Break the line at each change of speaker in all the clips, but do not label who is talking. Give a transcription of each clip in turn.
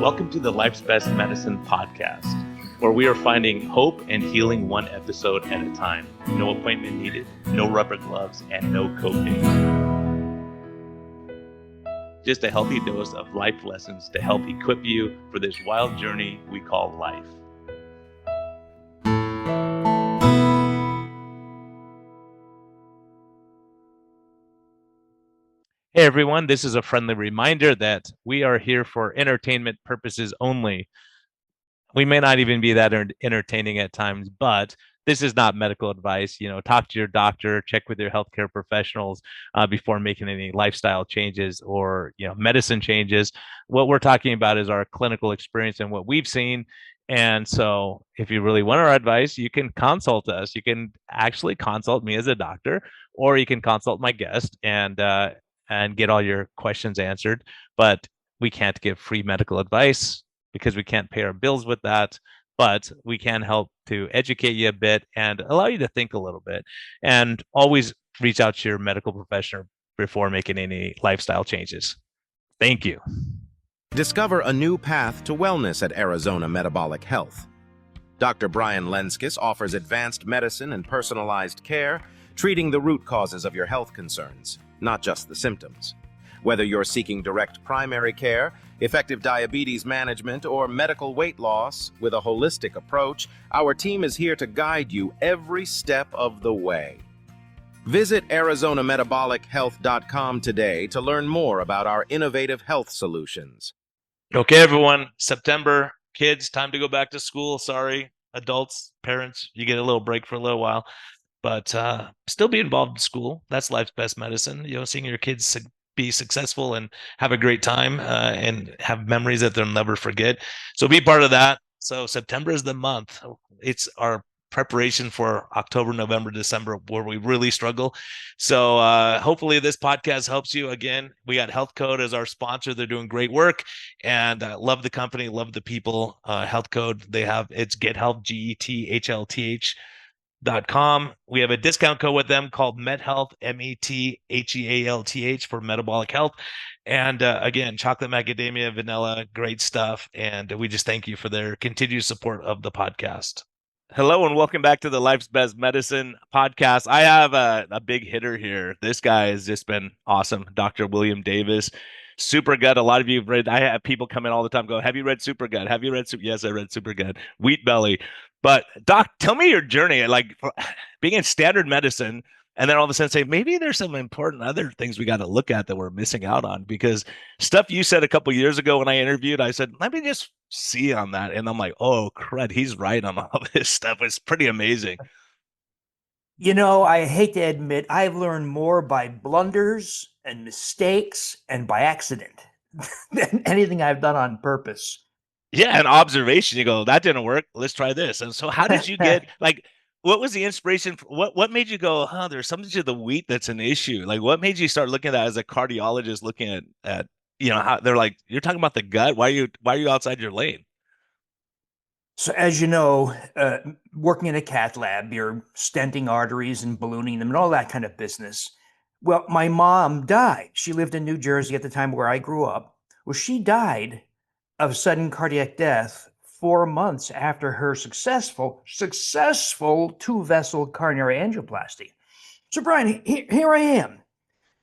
Welcome to the Life's Best Medicine podcast, where we are finding hope and healing one episode at a time. No appointment needed, no rubber gloves, and no coping. Just a healthy dose of life lessons to help equip you for this wild journey we call life. Hey everyone, this is a friendly reminder that we are here for entertainment purposes only. We may not even be that entertaining at times, but this is not medical advice. Talk to your doctor, check with your healthcare professionals before making any lifestyle changes or medicine changes. What we're talking about is our clinical experience and what we've seen. And so if you really want our advice, you can consult us. You can actually consult me as a doctor, or you can consult my guest and get all your questions answered. But we can't give free medical advice because we can't pay our bills with that. But we can help to educate you a bit and allow you to think a little bit. And always reach out to your medical professional before making any lifestyle changes. Thank you.
Discover a new path to wellness at Arizona Metabolic Health. Dr. Brian Lenskis offers advanced medicine and personalized care, treating the root causes of your health concerns, not just the symptoms. Whether you're seeking direct primary care, effective diabetes management, or medical weight loss, with a holistic approach, our team is here to guide you every step of the way. Visit ArizonaMetabolicHealth.com today to learn more about our innovative health solutions.
Okay, everyone, September, kids, time to go back to school. Sorry, adults, parents, you get a little break for a little while, but still be involved in school. That's life's best medicine. Seeing your kids be successful and have a great time and have memories that they'll never forget. So be part of that. So September is the month. It's our preparation for October, November, December, where we really struggle. So hopefully this podcast helps you. Again, we got Health Code as our sponsor. They're doing great work, and love the company, love the people. Health Code, it's Get Health, GETHLTH.com. We have a discount code with them called MedHealth, METHEALTH, for metabolic health. And again, chocolate macadamia, vanilla, great stuff. And we just thank you for their continued support of the podcast. Hello and welcome back to the Life's Best Medicine podcast. I have a big hitter here. This guy has just been awesome. Dr. William Davis. Super Gut. A lot of you have read. I have people come in all the time go, have you read Super Gut? Have you read Yes, I read Super Gut. Wheat Belly. But Doc, tell me your journey, like being in standard medicine, and then all of a sudden say, maybe there's some important other things we got to look at that we're missing out on, because stuff you said a couple years ago when I interviewed, I said, let me just see on that. And I'm like, oh, crud, he's right on all this stuff. It's pretty amazing.
I hate to admit, I've learned more by blunders and mistakes and by accident than anything I've done on purpose.
Yeah, an observation. You go, that didn't work. Let's try this. And so how did you get, what was the inspiration? What made you go, there's something to the wheat that's an issue? Like, what made you start looking at that as a cardiologist, looking at how they're like, you're talking about the gut. Why are you outside your lane?
So as you know, working in a cath lab, you're stenting arteries and ballooning them and all that kind of business. Well, my mom died. She lived in New Jersey at the time where I grew up. Well, she died of sudden cardiac death 4 months after her successful 2-vessel coronary angioplasty. So Brian, here I am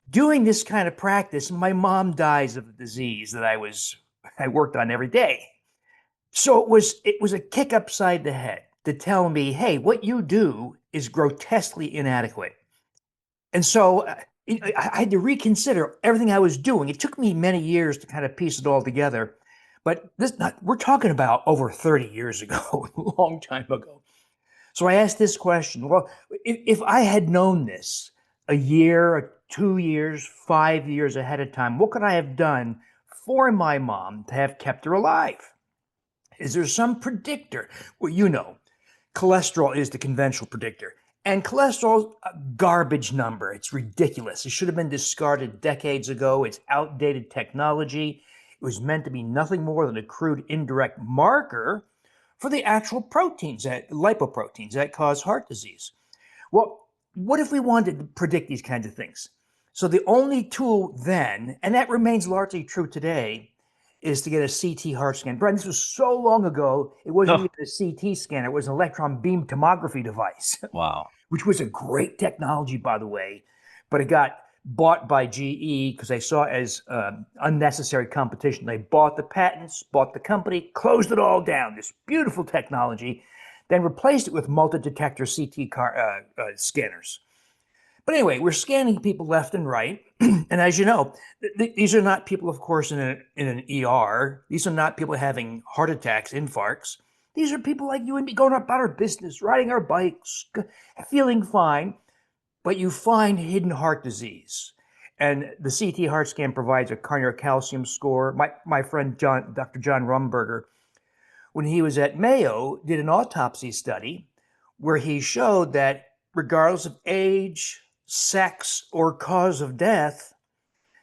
doing this kind of practice. My mom dies of the disease that I worked on every day. So it was a kick upside the head to tell me, hey, what you do is grotesquely inadequate. And so I had to reconsider everything I was doing. It took me many years to kind of piece it all together. But we're talking about over 30 years ago, a long time ago. So I asked this question. Well, if I had known this a year, 2 years, 5 years ahead of time, what could I have done for my mom to have kept her alive? Is there some predictor? Well, cholesterol is the conventional predictor. And cholesterol's a garbage number. It's ridiculous. It should have been discarded decades ago. It's outdated technology. It was meant to be nothing more than a crude indirect marker for the actual proteins, lipoproteins that cause heart disease. Well, what if we wanted to predict these kinds of things? So the only tool then, and that remains largely true today, is to get a CT heart scan. Brian, this was so long ago, it wasn't
Oh,
even a CT scanner, it was an electron beam tomography device,
wow.
which was a great technology, by the way, but it got bought by GE because they saw it as unnecessary competition. They bought the patents, bought the company, closed it all down. This beautiful technology, then replaced it with multi-detector CT scanners. But anyway, we're scanning people left and right, and as you know, these are not people, of course, in an ER. These are not people having heart attacks, infarcts. These are people like you and me going about our business, riding our bikes, feeling fine, but you find hidden heart disease. And the CT heart scan provides a cardiac calcium score. My friend Dr. John Rumberger, when he was at Mayo, did an autopsy study where he showed that regardless of age, sex, or cause of death,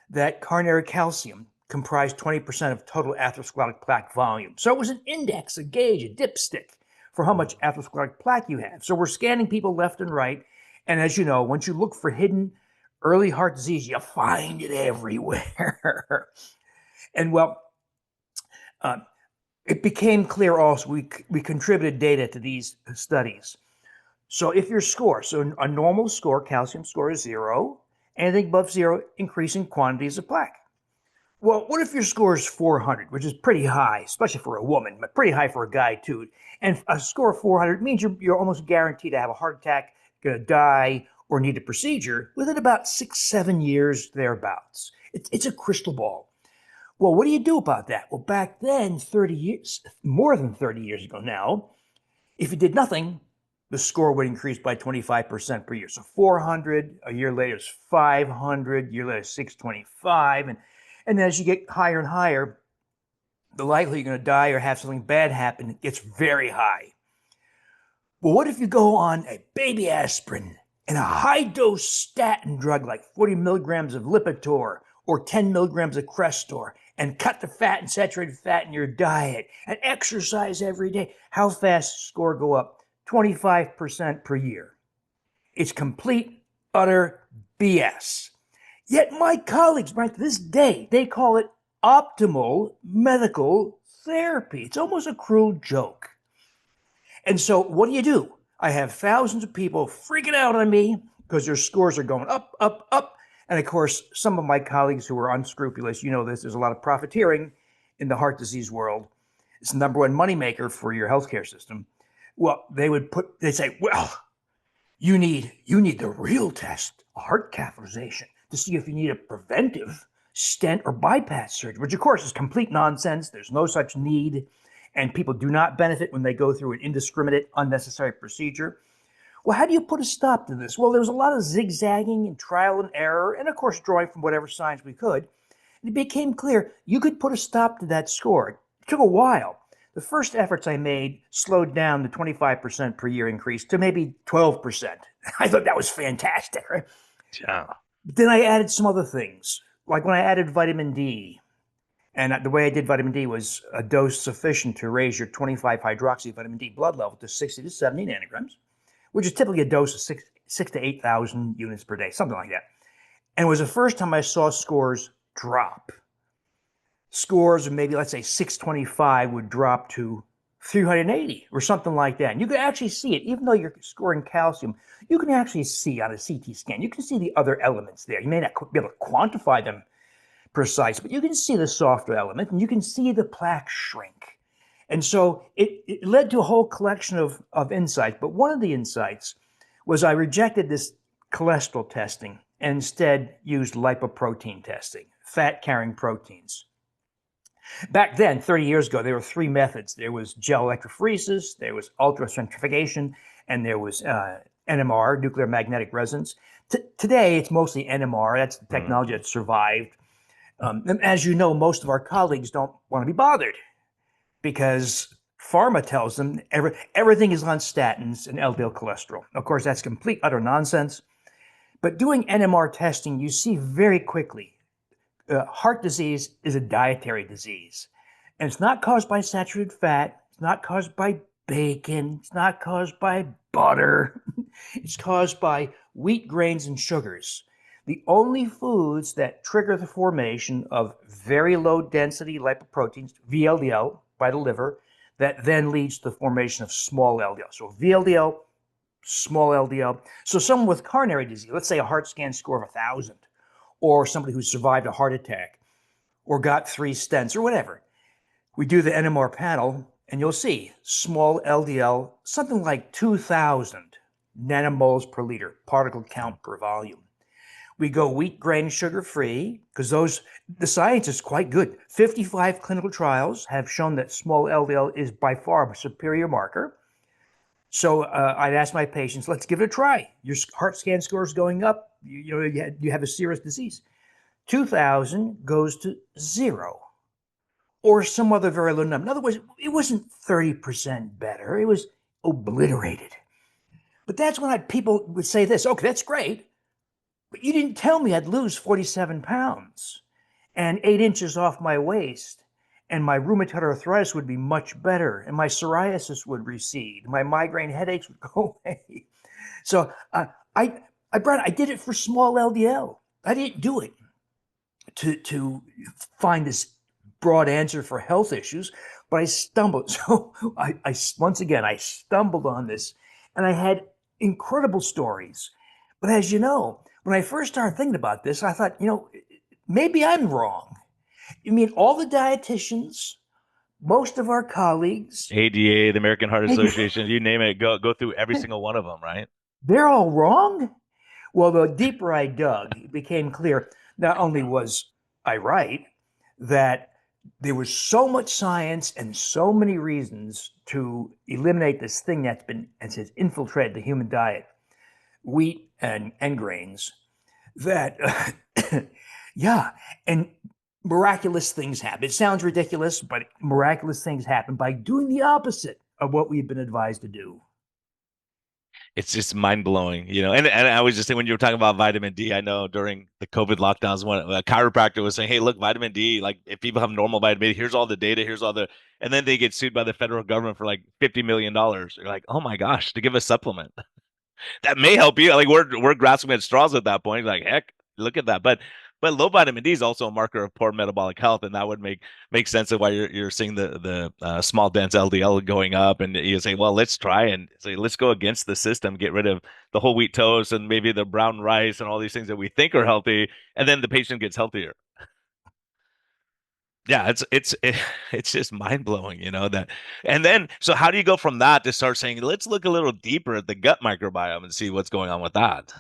that coronary calcium comprised 20% of total atherosclerotic plaque volume. So it was an index, a gauge, a dipstick for how much atherosclerotic plaque you have. So we're scanning people left and right. And as you know, once you look for hidden early heart disease, you find it everywhere. And well, uh, it became clear also, we contributed data to these studies. So if your score, so a normal score, calcium score is 0, anything above 0, increasing quantities of plaque. Well, what if your score is 400, which is pretty high, especially for a woman, but pretty high for a guy too. And a score of 400 means you're almost guaranteed to have a heart attack, going to die, or need a procedure within about 6-7 years thereabouts. It's a crystal ball. Well, what do you do about that? Well, back then, 30 years, more than 30 years ago now, if you did nothing, the score would increase by 25% per year. So 400, a year later is 500, a year later 625. And as you get higher and higher, the likelihood you're going to die or have something bad happen gets very high. Well, what if you go on a baby aspirin and a high dose statin drug like 40 milligrams of Lipitor or 10 milligrams of Crestor and cut the fat and saturated fat in your diet and exercise every day? How fast does the score go up? 25% per year. It's complete, utter BS. Yet my colleagues, right to this day, they call it optimal medical therapy. It's almost a cruel joke. And so what do? I have thousands of people freaking out on me because their scores are going up, up, up. And of course, some of my colleagues who are unscrupulous, you know this, there's a lot of profiteering in the heart disease world. It's the number one moneymaker for your healthcare system. Well, they'd say, well, you need the real test, a heart catheterization, to see if you need a preventive stent or bypass surgery, which of course is complete nonsense. There's no such need, and people do not benefit when they go through an indiscriminate, unnecessary procedure. Well, how do you put a stop to this? Well, there was a lot of zigzagging and trial and error, and of course, drawing from whatever science we could. And it became clear you could put a stop to that score. It took a while. The first efforts I made slowed down the 25% per year increase to maybe 12%. I thought that was fantastic, right?
Yeah.
But then I added some other things, like when I added vitamin D. And the way I did vitamin D was a dose sufficient to raise your 25 hydroxy vitamin D blood level to 60 to 70 nanograms, which is typically a dose of 6 to 8,000 units per day, something like that. And it was the first time I saw scores drop. Scores of maybe, let's say, 625 would drop to 380 or something like that. And you could actually see it, even though you're scoring calcium, you can actually see on a CT scan, you can see the other elements there. You may not be able to quantify them precise, but you can see the softer element and you can see the plaque shrink. And so it led to a whole collection of insights. But one of the insights was I rejected this cholesterol testing and instead used lipoprotein testing, fat-carrying proteins. Back then, 30 years ago, there were three methods. There was gel electrophoresis, there was ultracentrifugation, and there was NMR, nuclear magnetic resonance. Today, it's mostly NMR. That's the technology that survived. And as you know, most of our colleagues don't want to be bothered because pharma tells them everything is on statins and LDL cholesterol. Of course, that's complete, utter nonsense. But doing NMR testing, you see very quickly heart disease is a dietary disease. And it's not caused by saturated fat. It's not caused by bacon. It's not caused by butter. It's caused by wheat, grains, and sugars. The only foods that trigger the formation of very low density lipoproteins, VLDL, by the liver, that then leads to the formation of small LDL. So VLDL, small LDL. So someone with coronary disease, let's say a heart scan score of 1,000, or somebody who survived a heart attack, or got 3 stents, or whatever. We do the NMR panel, and you'll see small LDL, something like 2,000 nanomoles per liter, particle count per volume. We go wheat grain sugar free because the science is quite good. 55 clinical trials have shown that small LDL is by far a superior marker. So I'd ask my patients, let's give it a try. Your heart scan score is going up. You have a serious disease. 2,000 goes to 0 or some other very low number. In other words, it wasn't 30% better. It was obliterated. But that's when people would say this, okay, that's great, but you didn't tell me I'd lose 47 pounds and 8 inches off my waist, and my rheumatoid arthritis would be much better, and my psoriasis would recede, my migraine headaches would go away. So I did it for small LDL. I didn't do it to find this broad answer for health issues, but I stumbled. So once again, I stumbled on this, and I had incredible stories. But as you know, when I first started thinking about this, I thought, maybe I'm wrong. I mean, all the dietitians, most of our colleagues,
ADA, the American Heart Association, you name it, go through every single one of them, right?
they're all wrong. Well, the deeper I dug, it became clear not only was I right, that there was so much science and so many reasons to eliminate this thing that's infiltrated the human diet, wheat and grains, that, yeah, and miraculous things happen. It sounds ridiculous, but miraculous things happen by doing the opposite of what we've been advised to do.
It's just mind blowing, And I was just saying when you were talking about vitamin D, I know during the COVID lockdowns, when a chiropractor was saying, "Hey, look, vitamin D, like if people have normal vitamin D, here's all the data, and then they get sued by the federal government for like $50 million. You're like, oh my gosh, to give a supplement that may help you. Like we're grasping at straws at that point. Like, heck, look at that. But low vitamin D is also a marker of poor metabolic health, and that would make sense of why you're seeing the small dense LDL going up. And you say, well, let's try and say let's go against the system, get rid of the whole wheat toast and maybe the brown rice and all these things that we think are healthy, and then the patient gets healthier. Yeah, it's just mind blowing, that. And then, so how do you go from that to start saying, let's look a little deeper at the gut microbiome and see what's going on with that?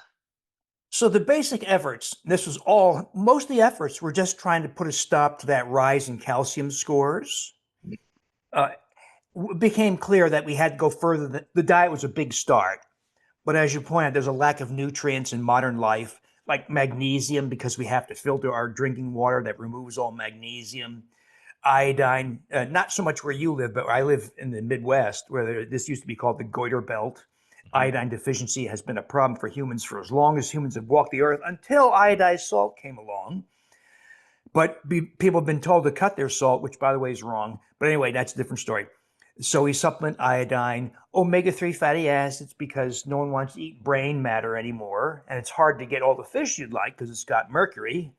So the basic efforts, most of the efforts were just trying to put a stop to that rise in calcium scores. It became clear that we had to go further. The diet was a big start. But as you point out, there's a lack of nutrients in modern life, like magnesium, because we have to filter our drinking water that removes all magnesium. Iodine, not so much where you live, but I live in the Midwest, where this used to be called the goiter belt. Iodine deficiency has been a problem for humans for as long as humans have walked the earth, until iodized salt came along. But people have been told to cut their salt, which, by the way, is wrong. But anyway, that's a different story. So we supplement iodine, omega-3 fatty acids, because no one wants to eat brain matter anymore. And it's hard to get all the fish you'd like because it's got mercury.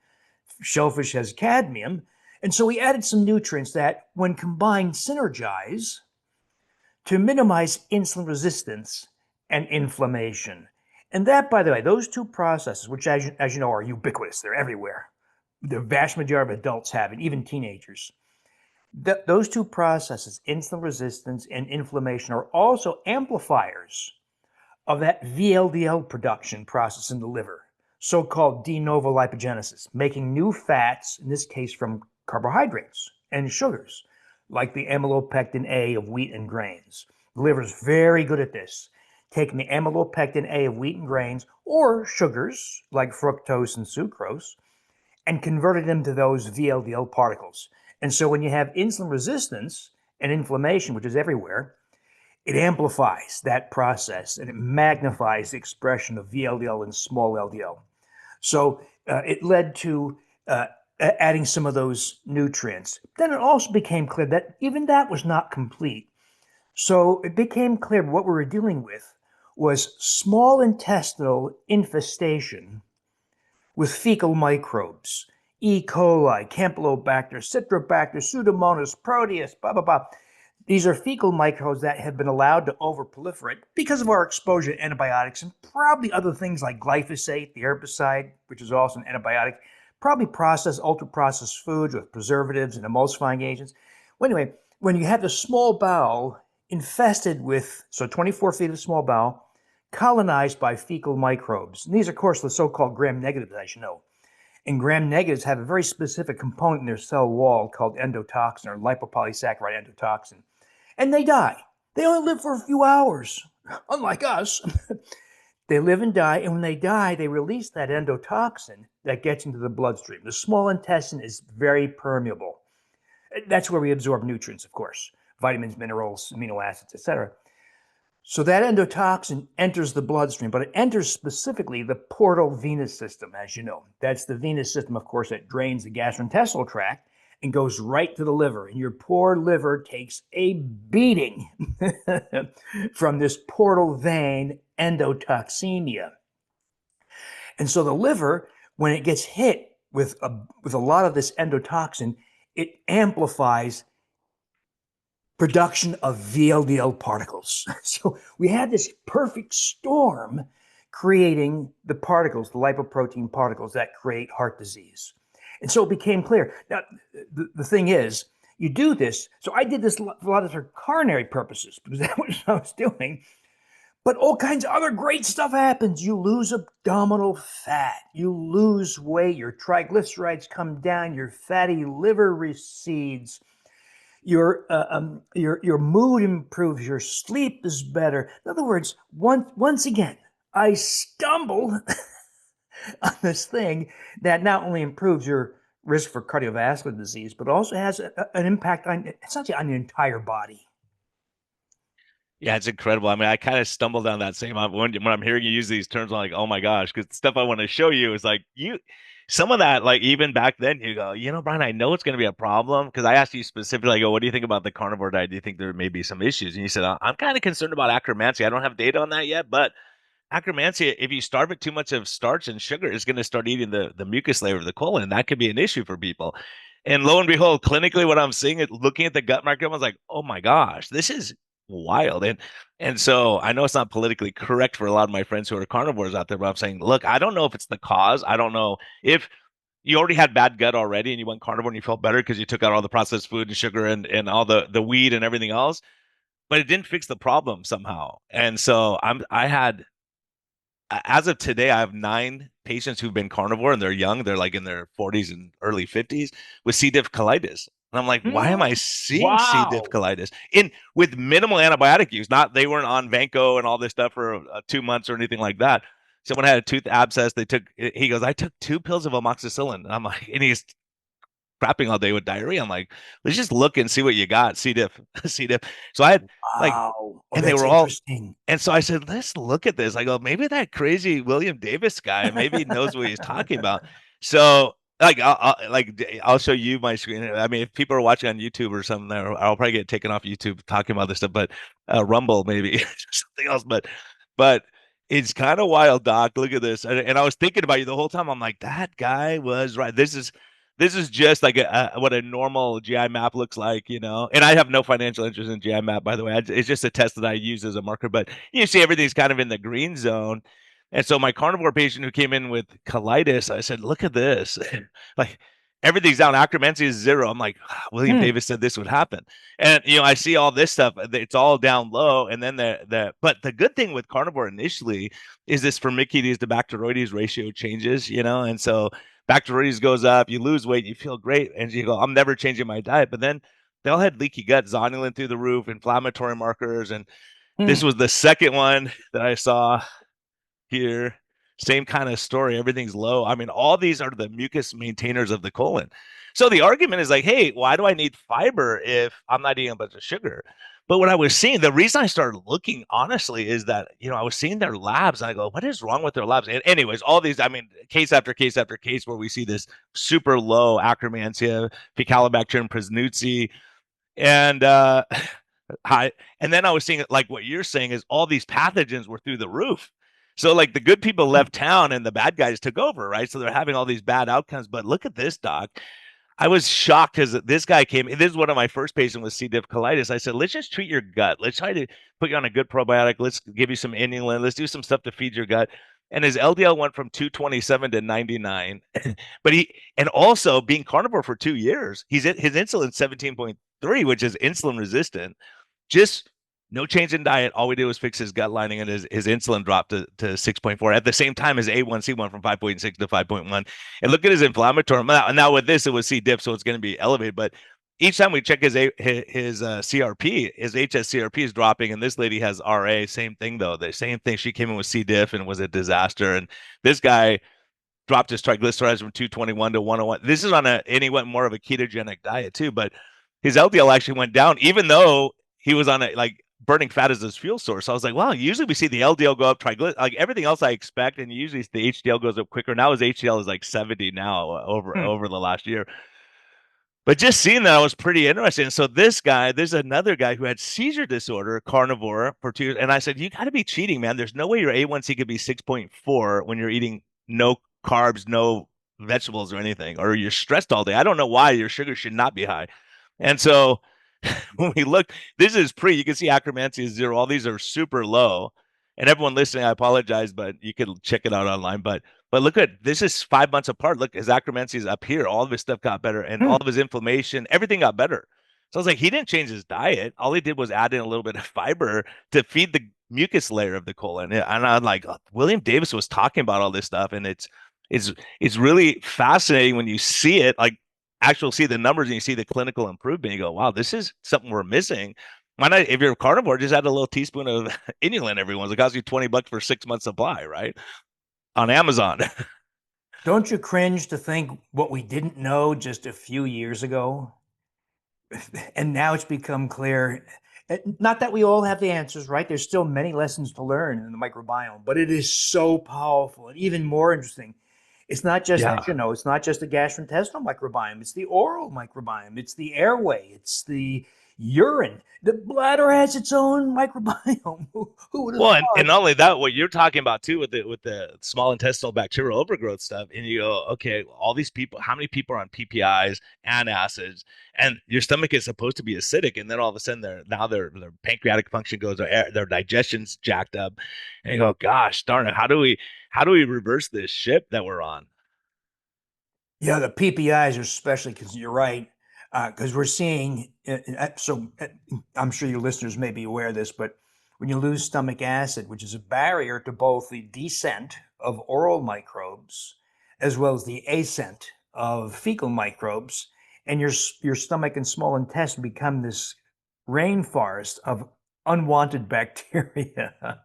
Shellfish has cadmium. And so we added some nutrients that, when combined, synergize to minimize insulin resistance and inflammation. And that, by the way, those two processes, which as you know are ubiquitous, they're everywhere. The vast majority of adults have it, even teenagers. Those two processes, insulin resistance and inflammation, are also amplifiers of that VLDL production process in the liver, so-called de novo lipogenesis, making new fats, in this case from carbohydrates and sugars, like the amylopectin A of wheat and grains. The liver is very good at this, taking the amylopectin A of wheat and grains, or sugars like fructose and sucrose, and converting them to those VLDL particles. And so when you have insulin resistance and inflammation, which is everywhere, it amplifies that process and it magnifies the expression of VLDL and small LDL. So it led to adding some of those nutrients. Then it also became clear that even that was not complete. So it became clear what we were dealing with was small intestinal infestation with fecal microbes. E. coli, Campylobacter, Citrobacter, Pseudomonas, Proteus, blah, blah, blah. These are fecal microbes that have been allowed to overproliferate because of our exposure to antibiotics and probably other things like glyphosate, the herbicide, which is also an antibiotic, probably processed, ultra processed foods with preservatives and emulsifying agents. Well, anyway, when you have the small bowel infested with, so 24 feet of small bowel, colonized by fecal microbes. And these, of course, the so called gram negatives, as you know. And gram negatives have a very specific component in their cell wall called endotoxin or lipopolysaccharide endotoxin. And they die. They only live for a few hours, unlike us. They live and die, and when they die, they release that endotoxin that gets into the bloodstream. The small intestine is very permeable. That's where we absorb nutrients, of course, vitamins, minerals, amino acids, etc. So that endotoxin enters the bloodstream, but it enters specifically the portal venous system, as you know. That's the venous system, of course, that drains the gastrointestinal tract and goes right to the liver. And your poor liver takes a beating from this portal vein endotoxemia. And so the liver, when it gets hit with a lot of this endotoxin, it amplifies production of VLDL particles. So we had this perfect storm creating the particles, the lipoprotein particles that create heart disease. And so it became clear. Now, the thing is, you do this. So I did this a lot for coronary purposes because that's what I was doing. But all kinds of other great stuff happens. You lose abdominal fat. You lose weight. Your triglycerides come down. Your fatty liver recedes. Your mood improves, your sleep is better. In other words, once again, I stumble on this thing that not only improves your risk for cardiovascular disease, but also has an impact on essentially on the entire body.
Yeah, it's incredible. I mean, I kind of stumbled on that same when I'm hearing you use these terms. I'm like, oh my gosh, because stuff I want to show you is like some of that, like even back then, you go, Brian, I know it's going to be a problem because I asked you specifically, I go, what do you think about the carnivore diet? Do you think there may be some issues? And you said, I'm kind of concerned about acromancy. I don't have data on that yet, but acromancy, if you starve it too much of starch and sugar, is going to start eating the mucus layer of the colon. And that could be an issue for people. And lo and behold, clinically, what I'm seeing, looking at the gut microbiome, I was like, oh my gosh, this is wild. And so I know it's not politically correct for a lot of my friends who are carnivores out there, but I'm saying, look, I don't know if it's the cause. I don't know if you already had bad gut already and you went carnivore and you felt better because you took out all the processed food and sugar and all the weed and everything else, but it didn't fix the problem somehow. And so I had as of today, I have 9 patients who've been carnivore and they're young. They're like in their 40s and early 50s with C. diff colitis. And I'm like, why am I seeing C. diff
Wow.
colitis in with minimal antibiotic use? Not they weren't on Vanco and all this stuff for 2 months or anything like that. Someone had a tooth abscess. He goes, I took 2 pills of amoxicillin. And I'm like, and he's crapping all day with diarrhea. I'm like, let's just look and see what you got. C. diff, C. diff. So I had like,
Wow. Oh,
and they
that's
were all
interesting.
and so I said, let's look at this. I go, maybe that crazy William Davis guy, maybe he knows what he's talking about. So I'll show you my screen. I mean, if people are watching on YouTube or something, I'll probably get taken off YouTube talking about this stuff, but Rumble maybe something else. But it's kind of wild, Doc. Look at this. And I was thinking about you the whole time. I'm like, that guy was right. This is just like what a normal GI map looks like, And I have no financial interest in GI map, by the way. It's just a test that I use as a marker. But you see, everything's kind of in the green zone. And so my carnivore patient who came in with colitis, I said, "Look at this, like everything's down. Acromancy is 0." I'm like, William
Hmm.
Davis said this would happen, and I see all this stuff. It's all down low, and then but the good thing with carnivore initially is this Firmicutes to Bacteroides ratio changes, and so Bacteroides goes up, you lose weight, you feel great, and you go, I'm never changing my diet. But then they all had leaky gut, zonulin through the roof, inflammatory markers, and this
Hmm.
was the second one that I saw here. Same kind of story. Everything's low. I mean, all these are the mucus maintainers of the colon. So the argument is like, hey, why do I need fiber if I'm not eating a bunch of sugar? But what I was seeing, the reason I started looking honestly is that, I was seeing their labs and I go, what is wrong with their labs? And anyways, all these, I mean, case after case after case where we see this super low Akkermansia, Faecalibacterium prausnitzii, and high. And then I was seeing it like what you're saying is all these pathogens were through the roof. So like the good people left town and the bad guys took over, right? So they're having all these bad outcomes. But look at this, doc. I was shocked because this guy came. This is one of my first patients with C. diff colitis. I said, let's just treat your gut. Let's try to put you on a good probiotic. Let's give you some inulin. Let's do some stuff to feed your gut. And his LDL went from 227 to 99. But and also being carnivore for 2 years, his insulin 17.3, which is insulin resistant. Just no change in diet. All we did was fix his gut lining, and his insulin dropped to 6.4. At the same time, his A1C went from 5.6 to 5.1. And look at his inflammatory. Now with this, it was C. diff, so it's going to be elevated. But each time we check his CRP, his HSCRP is dropping, and this lady has RA. Same thing though. The same thing. She came in with C. diff and was a disaster. And this guy dropped his triglycerides from 221 to 101. This is on and he went more of a ketogenic diet too. But his LDL actually went down, even though he was on like burning fat as his fuel source. So I was like, wow, usually we see the LDL go up, like everything else I expect, and usually the HDL goes up quicker. Now his HDL is like 70 now over the last year. But just seeing that was pretty interesting. So this guy, there's another guy who had seizure disorder, carnivore for 2 years, and I said, you got to be cheating, man. There's no way your A1C could be 6.4 when you're eating no carbs, no vegetables or anything, or you're stressed all day. I don't know why your sugar should not be high. And so when we look, this is you can see Akkermansia is 0. All these are super low. And everyone listening, I apologize, but you can check it out online. But look at this is 5 months apart. Look, his Akkermansia is up here. All of his stuff got better, and all of his inflammation, everything got better. So I was like, he didn't change his diet. All he did was add in a little bit of fiber to feed the mucus layer of the colon. And I'm like, William Davis was talking about all this stuff, and it's really fascinating when you see it, like actually see the numbers and you see the clinical improvement. You go, wow, this is something we're missing. Why not? If you're a carnivore, just add a little teaspoon of inulin every once. It costs you $20 for 6 months supply, right? On Amazon.
Don't you cringe to think what we didn't know just a few years ago? And now it's become clear. Not that we all have the answers, right? There's still many lessons to learn in the microbiome, but it is so powerful and even more interesting. It's not just,
Yeah.
as you know, it's not just the gastrointestinal microbiome, it's the oral microbiome, it's the airway, it's the urine. The bladder has its own microbiome. Who would have
Well,
thought?
and not only that, what you're talking about too with the small intestinal bacterial overgrowth stuff, and you go, okay, all these people, how many people are on PPIs, antacids, and your stomach is supposed to be acidic, and then all of a sudden their pancreatic function goes, their digestion's jacked up, and you go, gosh darn it, how do we reverse this ship that we're on?
Yeah, the PPIs, especially because you're right, because we're seeing. I'm sure your listeners may be aware of this, but when you lose stomach acid, which is a barrier to both the descent of oral microbes as well as the ascent of fecal microbes, and your stomach and small intestine become this rainforest of unwanted bacteria.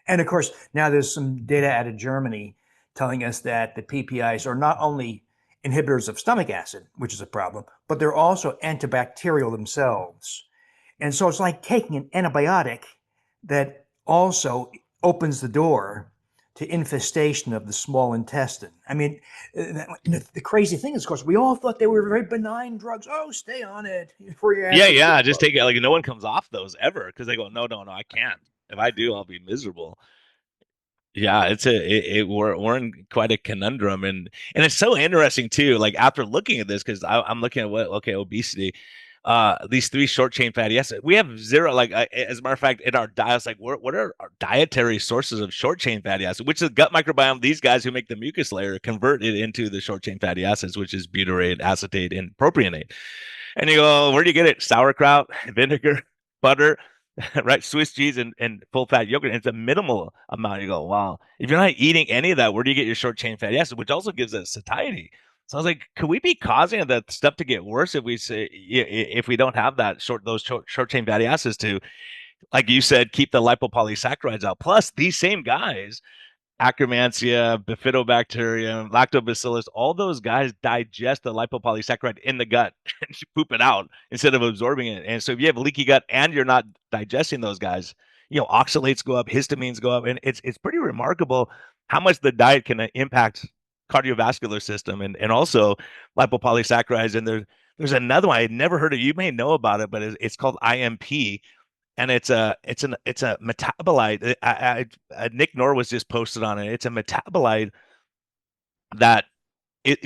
And of course, now there's some data out of Germany telling us that the PPIs are not only inhibitors of stomach acid, which is a problem, but they're also antibacterial themselves. And so it's like taking an antibiotic that also opens the door to infestation of the small intestine. I mean, the crazy thing is, of course, we all thought they were very benign drugs. Oh, stay on it for your acid.
Yeah, just take it. Like no one comes off those ever because they go, no, I can't. If I do, I'll be miserable. Yeah, we're in quite a conundrum, and it's so interesting too. Like after looking at this, because I'm looking at obesity, these 3 short chain fatty acids. We have 0. Like as a matter of fact, in our diets, like what are our dietary sources of short chain fatty acids? Which is the gut microbiome. These guys who make the mucus layer convert it into the short chain fatty acids, which is butyrate, acetate, and propionate. And you go, where do you get it? Sauerkraut, vinegar, butter, right? Swiss cheese and full fat yogurt. And it's a minimal amount. You go, wow. If you're not eating any of that, where do you get your short chain fatty acid, which also gives us satiety? So I was like, could we be causing that stuff to get worse if we don't have those short chain fatty acids to, like you said, keep the lipopolysaccharides out? Plus, these same guys, Akkermansia, Bifidobacterium, Lactobacillus, all those guys digest the lipopolysaccharide in the gut and poop it out instead of absorbing it. And so if you have leaky gut and you're not digesting those guys, oxalates go up, histamines go up, and it's pretty remarkable how much the diet can impact cardiovascular system and also lipopolysaccharides. And there's another one I had never heard of. You may know about it, but it's called IMP, and it's a metabolite. Nick Norris just posted on it. It's a metabolite that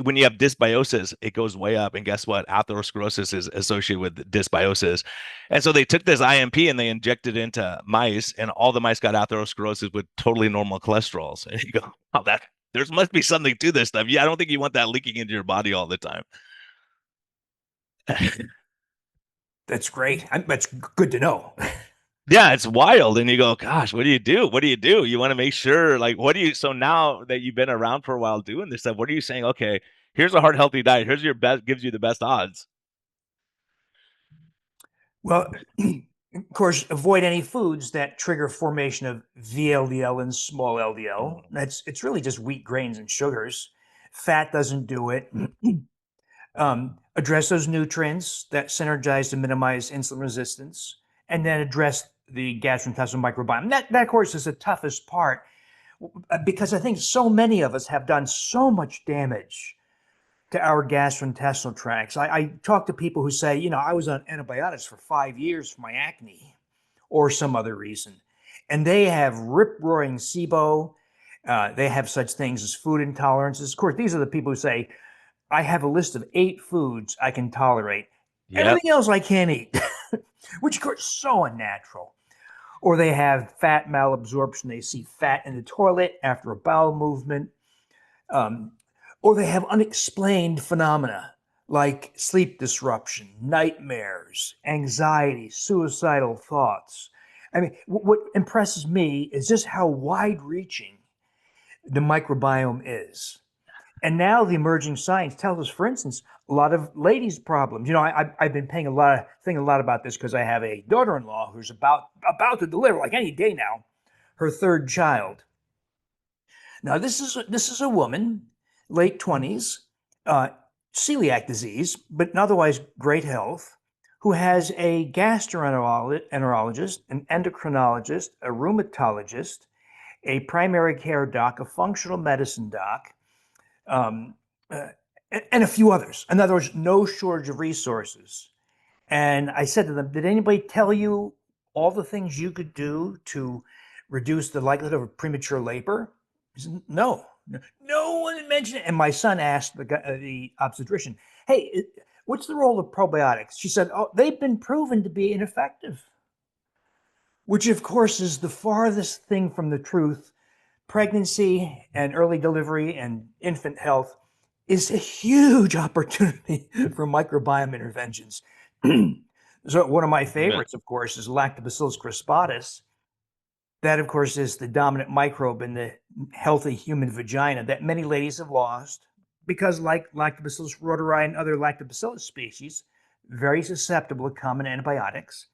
when you have dysbiosis, it goes way up. And guess what? Atherosclerosis is associated with dysbiosis. And so they took this IMP and they injected it into mice, and all the mice got atherosclerosis with totally normal cholesterols. And you go, oh, that there must be something to this stuff. Yeah, I don't think you want that leaking into your body all the time.
That's great. That's good to know.
Yeah, it's wild. And you go, gosh, what do you do? What do you do? You want to make sure, like, what do you, so now that you've been around for a while doing this stuff, what are you saying? Okay, here's a heart healthy diet. Here's your best, gives you the best odds.
Well, of course, avoid any foods that trigger formation of VLDL and small LDL.
Mhm.
It's really just wheat grains and sugars. Fat doesn't do it. Address those nutrients that synergize to minimize insulin resistance, and then address the gastrointestinal microbiome. That of course, is the toughest part because I think so many of us have done so much damage to our gastrointestinal tracts. I talk to people who say, I was on antibiotics for 5 years for my acne or some other reason, and they have rip roaring SIBO. They have such things as food intolerances. Of course, these are the people who say, I have a list of 8 foods I can tolerate.
Yep.
Everything else I can't eat, which of course is so unnatural. Or they have fat malabsorption. They see fat in the toilet after a bowel movement. Um, or they have unexplained phenomena like sleep disruption, nightmares, anxiety, suicidal thoughts. I mean, what impresses me is just how wide reaching the microbiome is. And now the emerging science tells us, for instance, a lot of ladies' problems. I've been thinking a lot about this because I have a daughter-in-law who's about to deliver, like any day now, her third child. Now this is a woman, late 20s, uh, celiac disease, but otherwise great health, who has a gastroenterologist, an endocrinologist, a rheumatologist, a primary care doc, a functional medicine doc, um, uh, and a few others. In other words, no shortage of resources. And I said to them, did anybody tell you all the things you could do to reduce the likelihood of premature labor? He said, no, no one mentioned it. And my son asked the obstetrician, hey, what's the role of probiotics? She said, oh, they've been proven to be ineffective, which of course is the farthest thing from the truth. Pregnancy and early delivery and infant health is a huge opportunity for microbiome interventions. So one of my
Yeah.
favorites, of course, is Lactobacillus crispatus. That, of course, is the dominant microbe in the healthy human vagina that many ladies have lost because, like Lactobacillus rhodori and other Lactobacillus species, very susceptible to common antibiotics.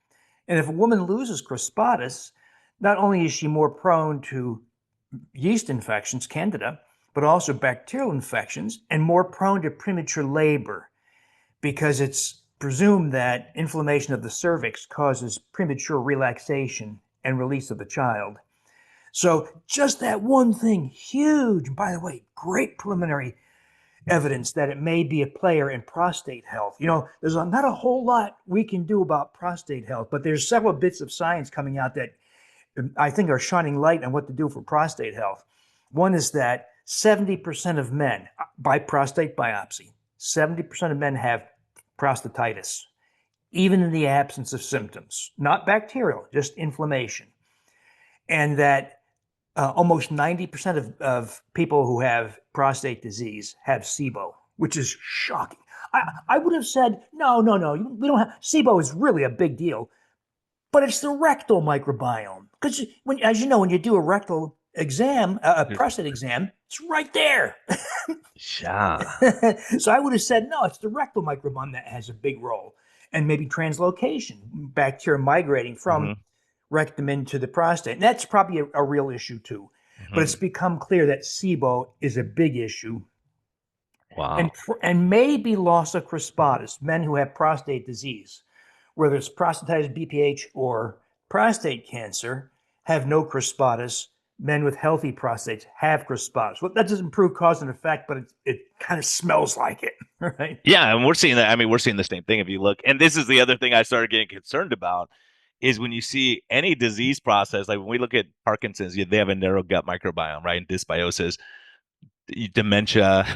And if a woman loses crispatus, not only is she more prone to yeast infections, candida, but also bacterial infections and more prone to premature labor because it's presumed that inflammation of the cervix causes premature relaxation and release of the child. So just that one thing, huge, by the way, great preliminary evidence that it may be a player in prostate health. There's not a whole lot we can do about prostate health, but there's several bits of science coming out that I think are shining light on what to do for prostate health. One is that 70% of men, by prostate biopsy, 70% of men have prostatitis, even in the absence of symptoms, not bacterial, just inflammation. And that almost 90% of people who have prostate disease have SIBO, which is shocking. I would have said, no, we don't have, SIBO is really a big deal, but it's the rectal microbiome. Because as you know, when you do a rectal exam, a prostate exam, it's right there.
Yeah.
So I would have said, no, it's the rectal microbiome that has a big role. And maybe translocation, bacteria migrating from
Hmm.
rectum into the prostate. And that's probably a real issue too. But it's
Hmm.
become clear that SIBO is a big issue. And,
Wow.
and maybe loss of crispatus, men who have prostate disease, whether it's prostatitis BPH or prostate cancer, have no crispatus. Men with healthy prostates have crispatus. Well, that doesn't prove cause and effect, but it kind of smells like it, right?
Yeah, and we're seeing that. I mean, we're seeing the same thing if you look. And this is the other thing I started getting concerned about is when you see any disease process, like when we look at Parkinson's, they have a narrow gut microbiome, right? And dysbiosis, dementia,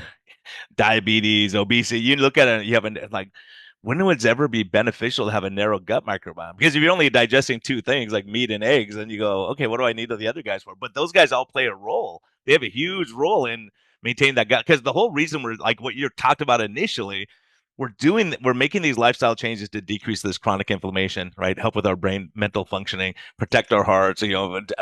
diabetes, obesity. You look at it, you have like, when would it ever be beneficial to have a narrow gut microbiome? Because if you're only digesting two things like meat and eggs, then you go, okay, what do I need the other guys for? But those guys all play a role. They have a huge role in maintaining that gut. Because the whole reason we're like what you talked about initially, we're making these lifestyle changes to decrease this chronic inflammation, right? Help with our brain mental functioning, protect our hearts,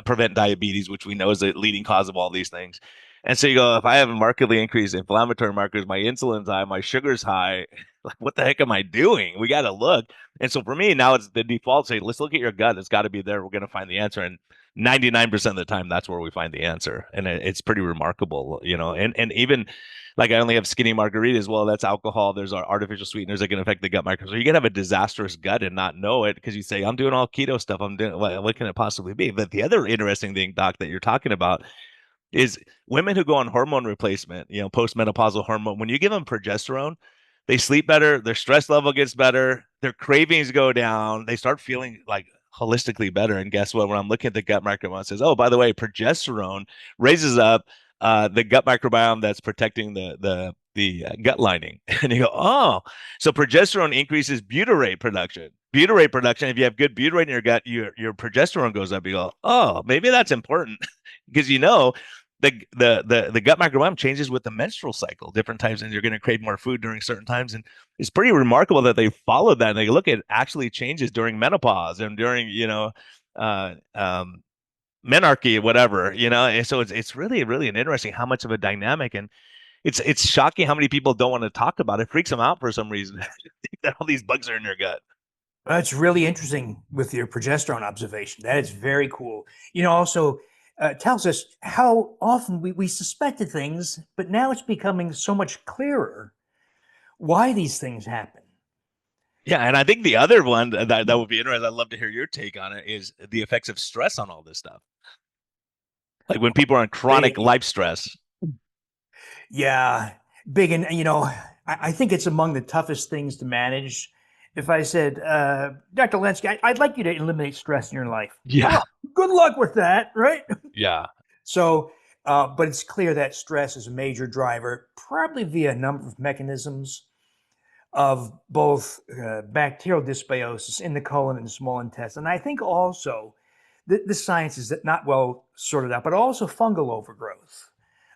prevent diabetes, which we know is the leading cause of all these things. And so you go, if I have markedly increased inflammatory markers, my insulin's high, my sugar's high, like what the heck am I doing? We got to look. And so for me, now it's the default say, let's look at your gut. It's got to be there. We're going to find the answer. And 99% of the time, that's where we find the answer. And it's pretty remarkable, and even like I only have skinny margaritas. Well, that's alcohol. There's artificial sweeteners that can affect the gut microbes. So you can have a disastrous gut and not know it because you say, I'm doing all keto stuff. I'm doing, what can it possibly be? But the other interesting thing, Doc, that you're talking about is women who go on hormone replacement, postmenopausal hormone, when you give them progesterone, they sleep better, their stress level gets better, their cravings go down, they start feeling like holistically better. And guess what? When I'm looking at the gut microbiome, it says, oh, by the way, progesterone raises up the gut microbiome that's protecting the gut lining. And you go, oh, so progesterone increases butyrate production. Butyrate production, if you have good butyrate in your gut, your progesterone goes up. You go, oh, maybe that's important because the gut microbiome changes with the menstrual cycle different times, and you're going to crave more food during certain times. And it's pretty remarkable that they followed that and they look at actually changes during menopause and during uh, um, menarche, whatever. And so it's really really an interesting how much of a dynamic, and it's shocking how many people don't want to talk about it. Freaks them out for some reason. Think that all these bugs are in your gut.
That's really interesting with your progesterone observation. That is very cool. Also tells us how often we suspected things, but now it's becoming so much clearer why these things happen.
Yeah, and I think the other one that would be interesting, I'd love to hear your take on it, is the effects of stress on all this stuff. Like when people are on chronic
Big,
life stress.
yeah, big, and I think it's among the toughest things to manage. If I said, Dr. Lenski, I'd like you to eliminate stress in your life.
Yeah.
Oh, good luck with that, right?
Yeah.
So, but it's clear that stress is a major driver, probably via a number of mechanisms of both bacterial dysbiosis in the colon and the small intestine. And I think also the science is not well sorted out, but also fungal overgrowth.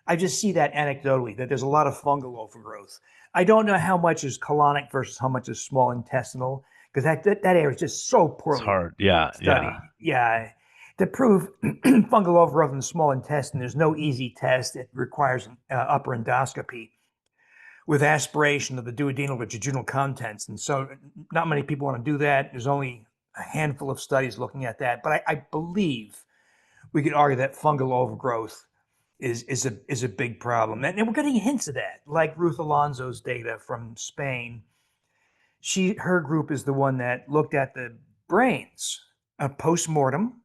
I just see that anecdotally, that there's a lot of fungal overgrowth. I don't know how much is colonic versus how much is small intestinal, because that area is just so
It's
poorly
hard. Yeah. Yeah.
studied. Yeah. To prove fungal overgrowth in the small intestine, there's no easy test. It requires upper endoscopy with aspiration of the duodenal or jejunal contents. And so not many people want to do that. There's only a handful of studies looking at that. But I believe we could argue that fungal overgrowth is a big problem. And we're getting hints of that, like Ruth Alonso's data from Spain. Her group is the one that looked at the brains post-mortem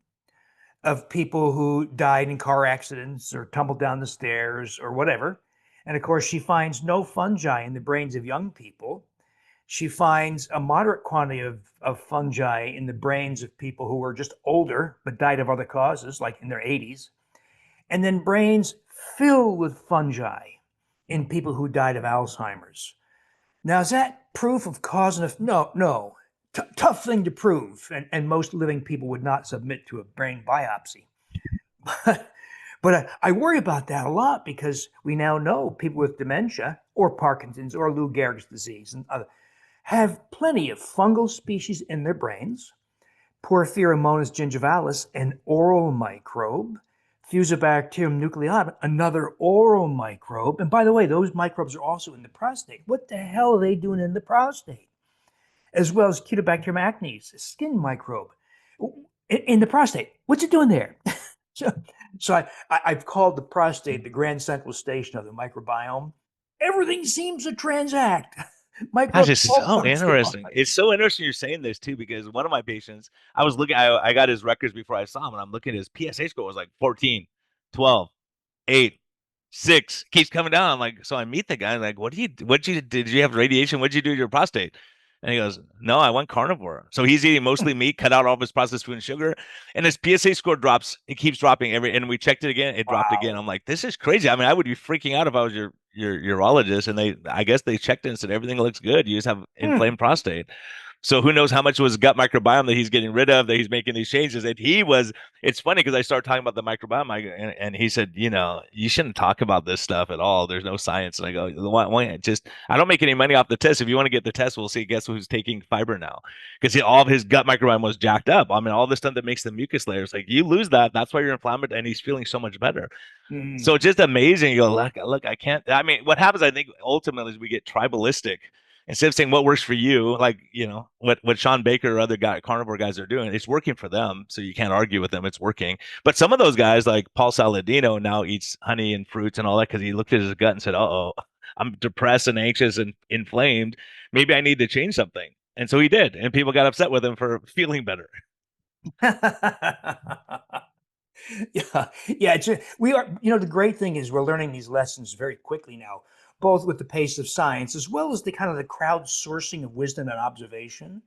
of people who died in car accidents or tumbled down the stairs or whatever. And of course, she finds no fungi in the brains of young people. She finds a moderate quantity of fungi in the brains of people who were just older but died of other causes, like in their 80s. And then brains filled with fungi in people who died of Alzheimer's. Now, is that proof of cause and effect? No, no. Tough thing to prove, and most living people would not submit to a brain biopsy. But I worry about that a lot because we now know people with dementia or Parkinson's or Lou Gehrig's disease and other have plenty of fungal species in their brains. Porphyromonas gingivalis, an oral microbe. Fusobacterium nucleatum, another oral microbe. And by the way, those microbes are also in the prostate. What the hell are they doing in the prostate? As well as Cutibacterium acnes, a skin microbe in the prostate. What's it doing there? so I've called the prostate the grand central station of the microbiome. Everything seems to transact.
Gosh,
Microbes
this is
all
so
parts of the
interesting.
body.
It's so interesting you're saying this too, because one of my patients, I got his records before I saw him, and I'm looking at his PSA score was like 14, 12, 8, 6, keeps coming down. I'm like, so I meet the guy, I'm like, did you have radiation? What'd you do to your prostate? And he goes, no, I went carnivore. So he's eating mostly meat, cut out all of his processed food and sugar. And his PSA score drops. It keeps dropping and we checked it again. It dropped again.
Wow.
I'm like, this is crazy. I mean, I would be freaking out if I was your urologist. And I guess they checked it and said, everything looks good. You just have
Hmm.
inflamed prostate. So who knows how much was gut microbiome that he's getting rid of, that he's making these changes. And it's funny because I started talking about the microbiome and he said, you shouldn't talk about this stuff at all. There's no science. And I go, why just, I don't make any money off the test. If you want to get the test, we'll see, guess who's taking fiber now? Because all of his gut microbiome was jacked up. I mean, all the stuff that makes the mucus layers, like you lose that. That's why you're inflammatory. And he's feeling so much better. So
Hmm.
it's just amazing. You go, look, I can't. I mean, what happens, I think, ultimately is we get tribalistic. Instead of saying what works for you, like, what Sean Baker or other carnivore guys are doing, it's working for them. So you can't argue with them. It's working. But some of those guys, like Paul Saladino, now eats honey and fruits and all that because he looked at his gut and said, oh, I'm depressed and anxious and inflamed. Maybe I need to change something. And so he did. And people got upset with him for feeling better.
Yeah, yeah. We are. The great thing is we're learning these lessons very quickly now, both with the pace of science as well as the kind of the crowdsourcing of wisdom and observation.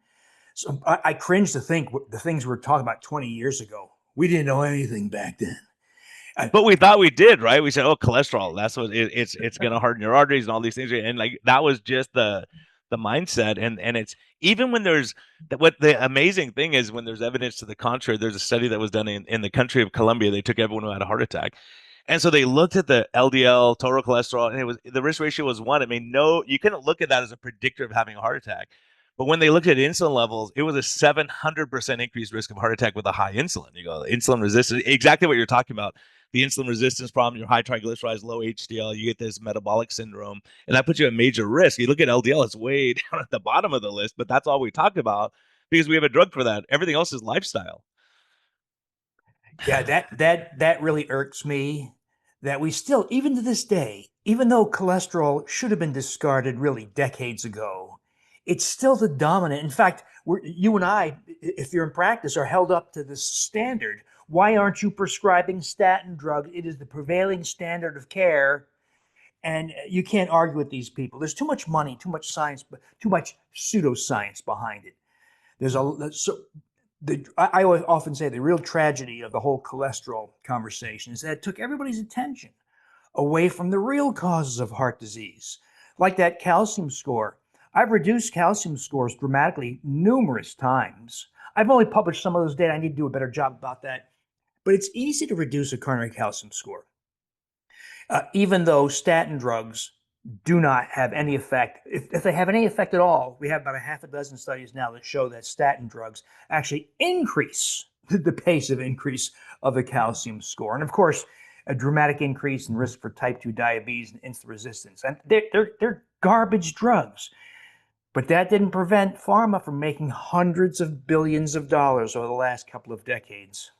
So I cringe to think the things we were talking about 20 years ago. We didn't know anything back then. I,
But we thought we did, right? We said, "Oh, cholesterol. That's what it's going to harden your arteries and all these things." And like that was just the mindset. And it's even when there's what the amazing thing is when there's evidence to the contrary. There's a study that was done in the country of Colombia. They took everyone who had a heart attack, and so they looked at the LDL, total cholesterol, and it was the risk ratio was one. I mean, no, you couldn't look at that as a predictor of having a heart attack. But when they looked at insulin levels, it was a 700% increased risk of heart attack with a high insulin. You go, insulin resistance, exactly what you're talking about. The insulin resistance problem, your high triglycerides, low HDL, you get this metabolic syndrome, and that puts you at major risk. You look at LDL, it's way down at the bottom of the list, but that's all we talk about because we have a drug for that. Everything else is lifestyle.
yeah, that really irks me. That we still, even to this day, even though cholesterol should have been discarded really decades ago, it's still the dominant. In fact, you and I, if you're in practice, are held up to this standard. Why aren't you prescribing statin drug? It is the prevailing standard of care. And you can't argue with these people. There's too much money, too much science, too much pseudoscience behind it. There's a so I often say the real tragedy of the whole cholesterol conversation is that it took everybody's attention away from the real causes of heart disease, like that calcium score. I've reduced calcium scores dramatically numerous times. I've only published some of those data. I need to do a better job about that. But it's easy to reduce a coronary calcium score, even though statin drugs do not have any effect. If they have any effect at all, we have about a half a dozen studies now that show that statin drugs actually increase the pace of increase of the calcium score. And of course, a dramatic increase in risk for type 2 diabetes and insulin resistance. And they're garbage drugs. But that didn't prevent pharma from making hundreds of billions of dollars over the last couple of decades.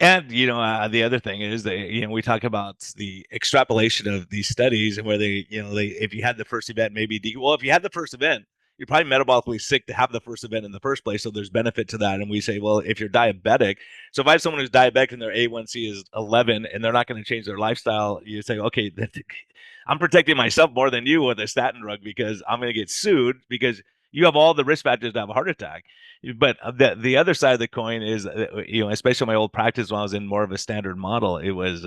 And the other thing is that we talk about the extrapolation of these studies and where they if you had the first event, maybe well, if you had the first event, you're probably metabolically sick to have the first event in the first place. So there's benefit to that. And we say, well, if you're diabetic, so if I have someone who's diabetic and their A1C is 11 and they're not going to change their lifestyle, you say, okay, I'm protecting myself more than you with a statin drug because I'm going to get sued because you have all the risk factors to have a heart attack. But the other side of the coin is, especially my old practice when I was in more of a standard model, it was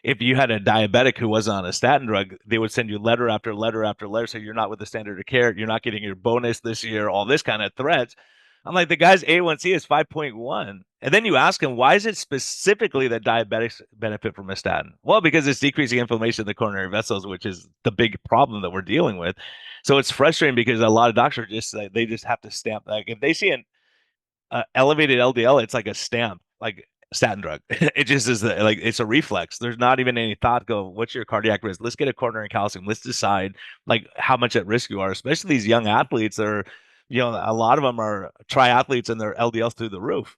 if you had a diabetic who wasn't on a statin drug, they would send you letter after letter after letter. So you're not with the standard of care. You're not getting your bonus this year, all this kind of threats. I'm like, the guy's A1C is 5.1. And then you ask him, why is it specifically that diabetics benefit from a statin? Well, because it's decreasing inflammation in the coronary vessels, which is the big problem that we're dealing with. So it's frustrating because a lot of doctors they just have to stamp, like if they see an elevated LDL, it's like a stamp, like statin drug. It just is like it's a reflex. There's not even any thought. Go, what's your cardiac risk? Let's get a coronary calcium. Let's decide like how much at risk you are. Especially these young athletes are, a lot of them are triathletes and their LDL's through the roof.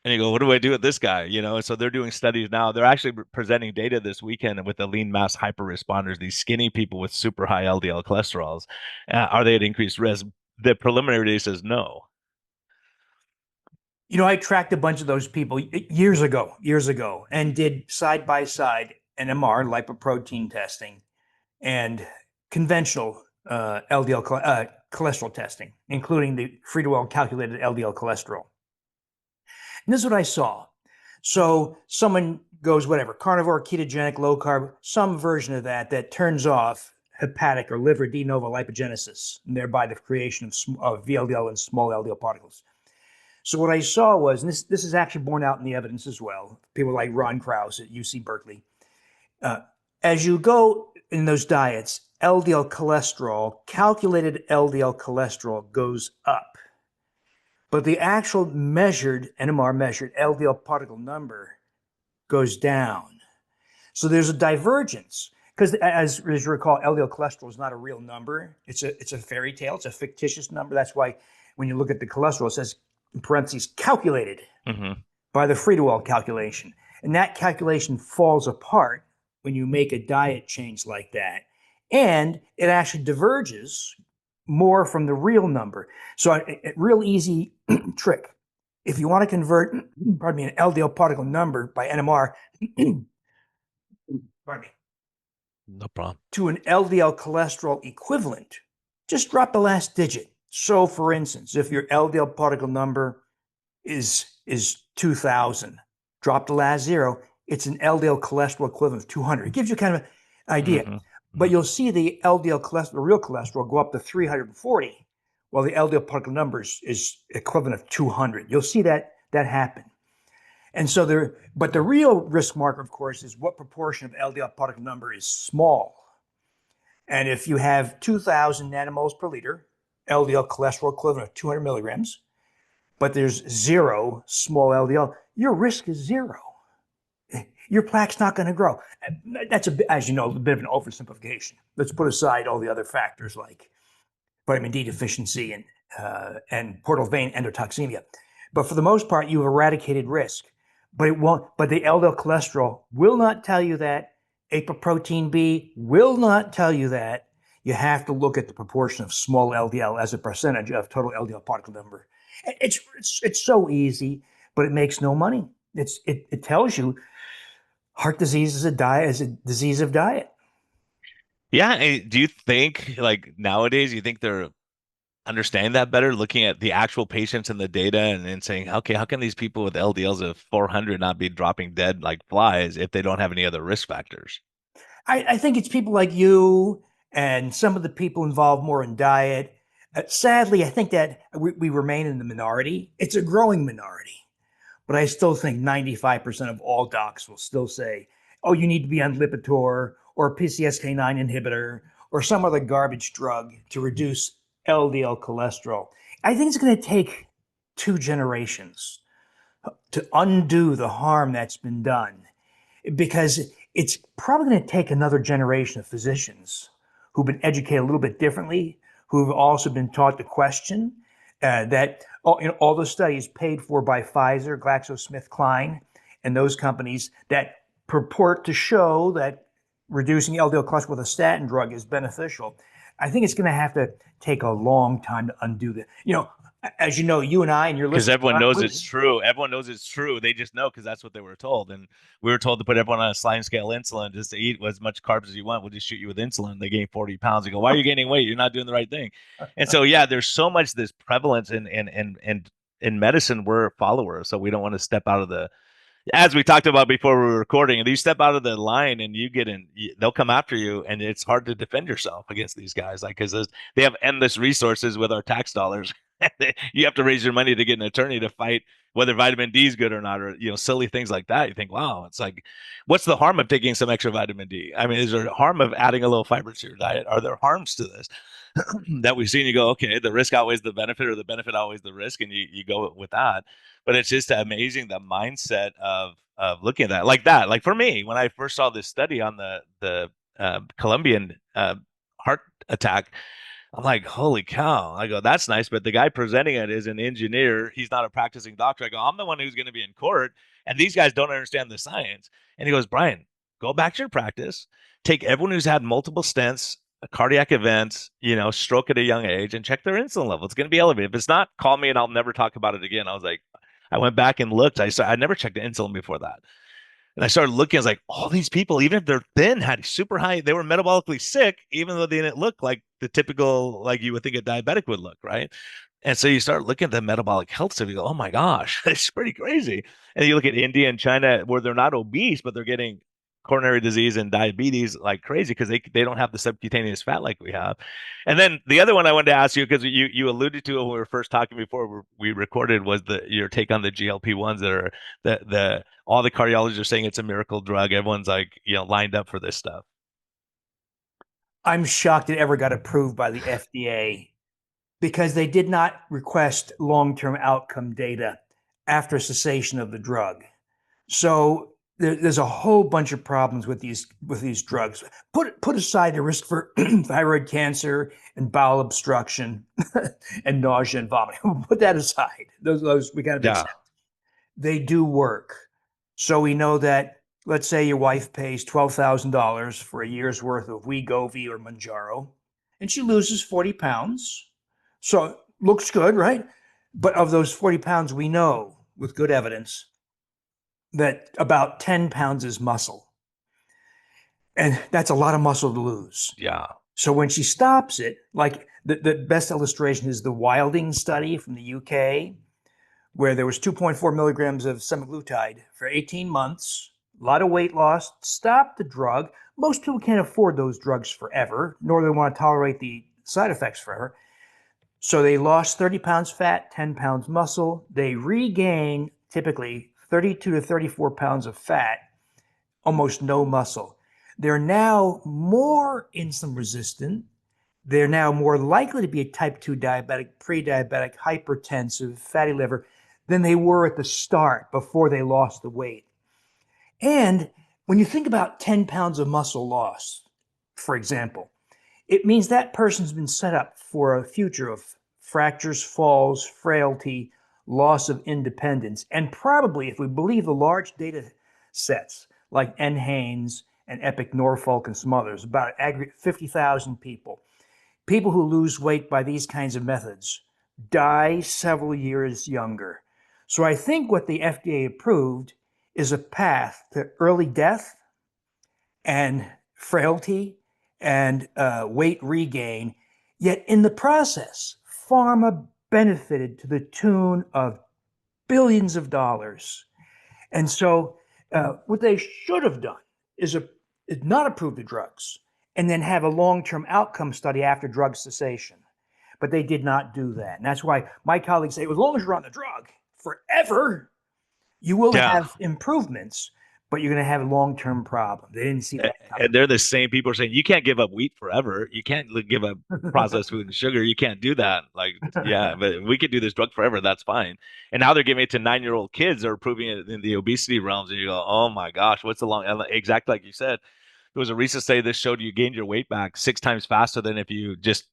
And you go, what do I do with this guy? And so they're doing studies now. They're actually presenting data this weekend with the lean mass hyper responders, these skinny people with super high LDL cholesterols. Are they at increased risk? The preliminary data says no.
I tracked a bunch of those people years ago, and did side by side NMR, lipoprotein testing, and conventional LDL, cholesterol testing, including the free to well calculated LDL cholesterol. And this is what I saw. So someone goes, whatever, carnivore, ketogenic, low carb, some version of that turns off hepatic or liver de novo lipogenesis, and thereby the creation of VLDL and small LDL particles. So what I saw was, and this is actually borne out in the evidence as well, people like Ron Krause at UC Berkeley, as you go in those diets, LDL cholesterol, calculated LDL cholesterol goes up. But the actual measured, NMR measured LDL particle number goes down. So there's a divergence. Because as you recall, LDL cholesterol is not a real number. It's a fairy tale. It's a fictitious number. That's why when you look at the cholesterol, it says in parentheses, calculated by the free to well calculation. And that calculation falls apart when you make a diet change like that. And it actually diverges more from the real number. So a real easy trick. If you want to convert, pardon me, an LDL particle number by NMR, pardon me,
No problem.
to an LDL cholesterol equivalent, just drop the last digit. So for instance, if your LDL particle number is 2,000, drop the last zero, it's an LDL cholesterol equivalent of 200. It gives you kind of an idea. But you'll see the LDL cholesterol, the real cholesterol, go up to 340, while the LDL particle number is equivalent of 200. You'll see that happen. And so but the real risk marker, of course, is what proportion of LDL particle number is small. And if you have 2,000 nanomoles per liter, LDL cholesterol equivalent of 200 milligrams, but there's zero small LDL, your risk is zero. Your plaque's not going to grow. That's, as you know, a bit of an oversimplification. Let's put aside all the other factors like vitamin D deficiency and portal vein endotoxemia. But for the most part, you've eradicated risk. But it won't. But the LDL cholesterol will not tell you that. Apoprotein B will not tell you that. You have to look at the proportion of small LDL as a percentage of total LDL particle number. It's so easy, but it makes no money. It tells you heart disease is a disease of diet.
Yeah. Do you think like nowadays you think they're understanding that better, looking at the actual patients and the data and saying, okay, how can these people with LDLs of 400 not be dropping dead like flies if they don't have any other risk factors?
I think it's people like you and some of the people involved more in diet. Sadly, I think that we remain in the minority. It's a growing minority. But I still think 95% of all docs will still say, oh, you need to be on Lipitor or a PCSK9 inhibitor or some other garbage drug to reduce LDL cholesterol. I think it's going to take 2 generations to undo the harm that's been done, because it's probably going to take another generation of physicians who've been educated a little bit differently, who've also been taught to question that all the studies paid for by Pfizer, GlaxoSmithKline, and those companies that purport to show that reducing LDL cholesterol with a statin drug is beneficial. I think it's going to have to take a long time to undo that. As you know, you and I and your
Because
listeners,
everyone knows it's true. Everyone knows it's true. They just know because that's what they were told. And we were told to put everyone on a sliding scale insulin just to eat as much carbs as you want. We'll just shoot you with insulin. They gain 40 pounds. You go, why are you gaining weight? You're not doing the right thing. And so, yeah, there's so much this prevalence in medicine. We're followers. So we don't want to step out of the, as we talked about before we were recording, and you step out of the line and you get in, they'll come after you, and it's hard to defend yourself against these guys, like because they have endless resources with our tax dollars. You have to raise your money to get an attorney to fight whether vitamin D is good or not, or silly things like that. You think, wow, it's like, what's the harm of taking some extra vitamin D? I mean, is there harm of adding a little fiber to your diet? Are there harms to this that we've seen? You go, okay, the risk outweighs the benefit, or the benefit outweighs the risk, and you go with that. But it's just amazing the mindset of looking at that. Like for me, when I first saw this study on the Colombian heart attack, I'm like, holy cow. I go, that's nice. But the guy presenting it is an engineer. He's not a practicing doctor. I go, I'm the one who's going to be in court, and these guys don't understand the science. And he goes, Brian, go back to your practice. Take everyone who's had multiple stents, cardiac events, stroke at a young age, and check their insulin level. It's going to be elevated. If it's not, call me and I'll never talk about it again. I was like, I went back and looked. I never checked the insulin before that. And I started looking, I was like, all these people, even if they're thin, had super high, they were metabolically sick, even though they didn't look like the typical, like you would think a diabetic would look, right? And so you start looking at the metabolic health stuff, you go, oh my gosh, it's pretty crazy. And you look at India and China where they're not obese, but they're getting coronary disease and diabetes like crazy because they don't have the subcutaneous fat like we have. And then the other one I wanted to ask you, because you alluded to it when we were first talking before we recorded, was your take on the GLP-1s that are the all the cardiologists are saying it's a miracle drug. Everyone's like, lined up for this stuff.
I'm shocked it ever got approved by the FDA because they did not request long-term outcome data after cessation of the drug. So there's a whole bunch of problems with these drugs. Put aside the risk for thyroid cancer and bowel obstruction and nausea and vomiting. Put that aside. Those we got to
Yeah.
accept. They do work. So we know that, let's say your wife pays $12,000 for a year's worth of Wegovy or Manjaro, and she loses 40 pounds. So looks good, right? But of those 40 pounds, we know with good evidence that about 10 pounds is muscle. And that's a lot of muscle to lose.
Yeah.
So when she stops it, like the best illustration is the Wilding study from the UK, where there was 2.4 milligrams of semaglutide for 18 months, a lot of weight loss, stop the drug. Most people can't afford those drugs forever, nor do they want to tolerate the side effects forever. So they lost 30 pounds fat, 10 pounds muscle. They regain typically 32 to 34 pounds of fat, almost no muscle. They're now more insulin resistant. They're now more likely to be a type 2 diabetic, pre diabetic, hypertensive, fatty liver than they were at the start before they lost the weight. And when you think about 10 pounds of muscle loss, for example, it means that person's been set up for a future of fractures, falls, frailty, loss of independence, and probably, if we believe the large data sets like NHANES and Epic Norfolk and some others, about aggregate 50,000 people, people who lose weight by these kinds of methods die several years younger. So I think what the FDA approved is a path to early death and frailty and weight regain. Yet in the process, pharma benefited to the tune of billions of dollars. And so what they should have done is not approve the drugs and then have a long-term outcome study after drug cessation. But they did not do that. And that's why my colleagues say, as long as you're on the drug forever, you will
Yeah.
have improvements, but you're going to have a long-term problem. They didn't see that
And they're the same people saying you can't give up wheat forever. You can't give up
coming.
processed food and sugar. You can't do that. Like, yeah, but we could do this drug forever. That's fine. And now they're giving it to 9-year-old kids. They're approving it in the obesity realms, and you go, oh my gosh, what's the long? Exactly like you said. There was a recent study that showed you gained your weight back 6 times faster than if you just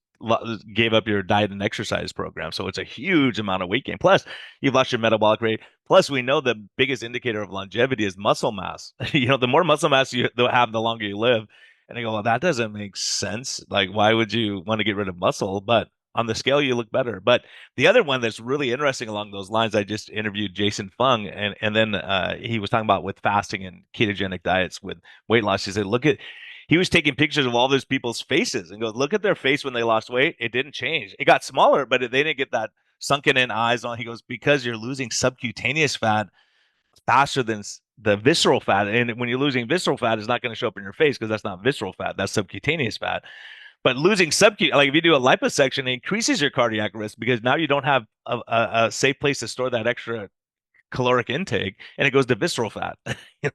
gave up your diet and exercise program. So it's a huge amount of weight gain. Plus, you've lost your metabolic rate. Plus, we know the biggest indicator of longevity is muscle mass. The more muscle mass you have, the longer you live. And I go, well, that doesn't make sense. Like, why would you want to get rid of muscle? But on the scale, you look better. But the other one that's really interesting along those lines, I just interviewed Jason Fung, and then he was talking about with fasting and ketogenic diets with weight loss. He said, he was taking pictures of all those people's faces and goes, look at their face when they lost weight. It didn't change. It got smaller, but they didn't get that sunken in eyes on. He goes, because you're losing subcutaneous fat faster than the visceral fat. And when you're losing visceral fat, it's not going to show up in your face because that's not visceral fat. That's subcutaneous fat. But losing like if you do a liposuction, it increases your cardiac risk because now you don't have a safe place to store that extra caloric intake, and it goes to visceral fat.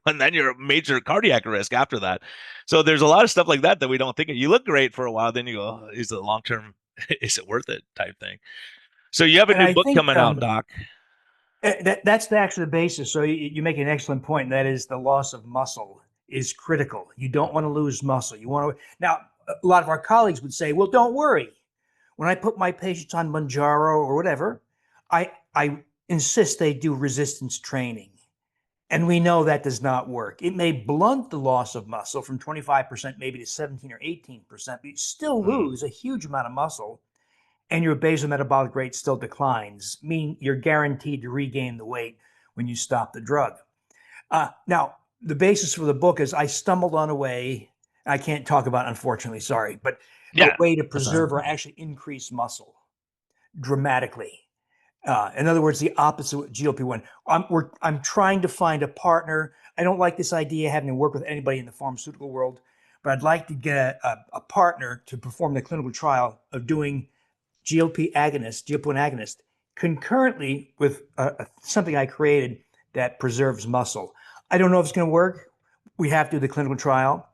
And then you're a major cardiac risk after that. So there's a lot of stuff like that we don't think of. You look great for a while, then you go, oh, is it long term? Is it worth it? Type thing. So you have a
And
new
I
book
think
coming out, Doc.
that's actually the basis. So you make an excellent point, and that is the loss of muscle is critical. You don't want to lose muscle. You want to now. A lot of our colleagues would say, "Well, don't worry. When I put my patients on Manjaro or whatever, I insist they do resistance training." And we know that does not work. It may blunt the loss of muscle from 25% maybe to 17 or 18%, but you still
Mm.
lose a huge amount of muscle and your basal metabolic rate still declines, meaning you're guaranteed to regain the weight when you stop the drug. Now, the basis for the book is I stumbled on a way, I can't talk about it, unfortunately, sorry, but a
Yeah,
way to
that's fine.
preserve or actually increase muscle dramatically. In other words, the opposite of GLP-1. I'm trying to find a partner. I don't like this idea of having to work with anybody in the pharmaceutical world, but I'd like to get a partner to perform the clinical trial of doing GLP-1 agonist, concurrently with something I created that preserves muscle. I don't know if it's going to work. We have to do the clinical trial,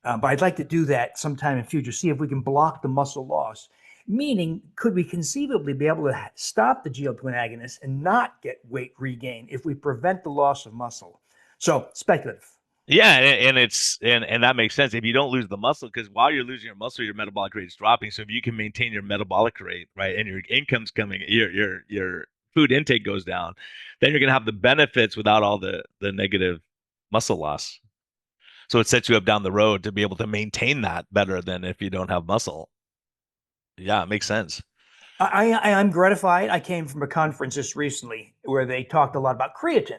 but I'd like to do that sometime in future, see if we can block the muscle loss. Meaning, could we conceivably be able to stop the GLP-1 agonist and not get weight regain if we prevent the loss of muscle? So, speculative.
Yeah, and it's and that makes sense if you don't lose the muscle, because while you're losing your muscle, your metabolic rate is dropping. So if you can maintain your metabolic rate, right, and your income's coming, your food intake goes down, then you're gonna have the benefits without all the negative muscle loss. So it sets you up down the road to be able to maintain that better than if you don't have muscle. Yeah, it makes sense.
I'm gratified. I came from a conference just recently where they talked a lot about creatine.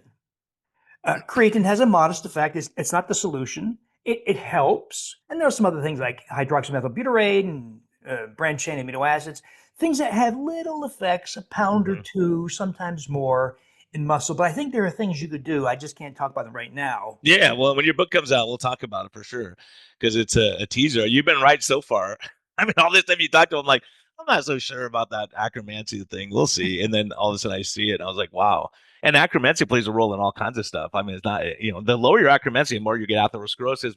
Creatine has a modest effect. It's not the solution. It helps. And there are some other things like hydroxymethylbutyrate and branched chain amino acids, things that have little effects, a pound or
Mhm.
two, sometimes more in muscle. But I think there are things you could do. I just can't talk about them right now.
Yeah, well, when your book comes out, we'll talk about it for sure because it's a teaser. You've been right so far. I mean, all this time you talked to him, like, I'm not so sure about that acromancy thing. We'll see. And then all of a sudden I see it and I was like, wow. And acromancy plays a role in all kinds of stuff. I mean, it's not, the lower your acromancy, the more you get atherosclerosis,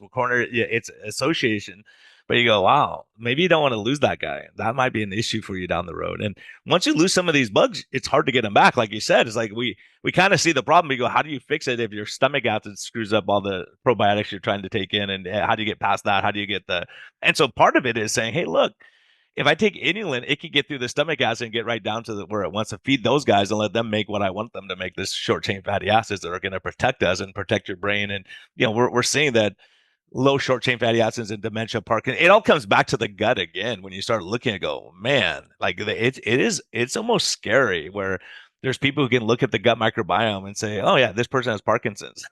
yeah, it's association. But you go, wow, maybe you don't want to lose that guy. That might be an issue for you down the road. And once you lose some of these bugs, it's hard to get them back. Like you said, it's like we kind of see the problem. We go, how do you fix it if your stomach acid screws up all the probiotics you're trying to take in? And how do you get past that? How do you get the? And so part of it is saying, hey, look, if I take inulin, it can get through the stomach acid and get right down to where it wants to feed those guys and let them make what I want them to make, this short chain fatty acids that are going to protect us and protect your brain. And we're seeing that low short chain fatty acids and dementia, Parkinson. It all comes back to the gut again when you start looking and go, man, like it's almost scary where there's people who can look at the gut microbiome and say, oh yeah, this person has Parkinson's.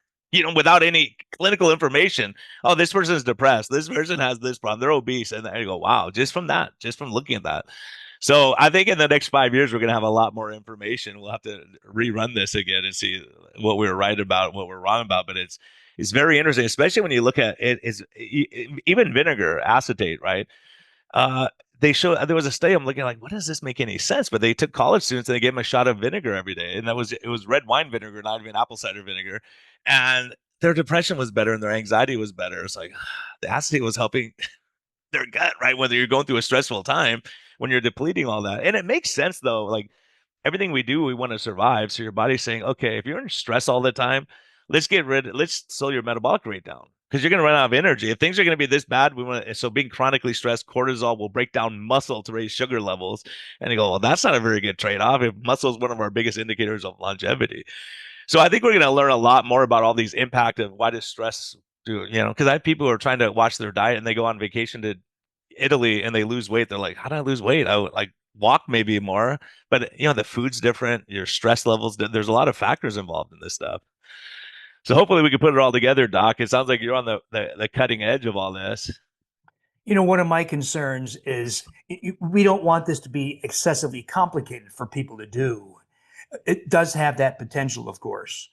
Without any clinical information. Oh, this person is depressed. This person has this problem. They're obese. And then you go, wow, just from that, just from looking at that. So I think in the next 5 years, we're going to have a lot more information. We'll have to rerun this again and see what we were right about, what we're wrong about. But it's very interesting, especially when you look at it. Is even vinegar acetate, right? Uh, they show there was a study. I'm looking like, what does this make any sense? But they took college students and they gave them a shot of vinegar every day, and it was red wine vinegar, not even apple cider vinegar, and their depression was better and their anxiety was better. It's like the acetate was helping their gut, right? Whether you're going through a stressful time when you're depleting all that. And it makes sense though. Like everything we do, we want to survive. So your body's saying, okay, if you're in stress all the time, let's slow your metabolic rate down because you're going to run out of energy. If things are going to be this bad, so being chronically stressed, cortisol will break down muscle to raise sugar levels. And you go, well, that's not a very good trade off if muscle is one of our biggest indicators of longevity. So I think we're going to learn a lot more about all these impact of why does stress do, because I have people who are trying to watch their diet and they go on vacation to Italy and they lose weight. They're like, how do I lose weight? I would like walk maybe more, but the food's different. Your stress levels, there's a lot of factors involved in this stuff. So hopefully we can put it all together, Doc. It sounds like you're on the cutting edge of all this.
One of my concerns is we don't want this to be excessively complicated for people to do. It does have that potential, of course.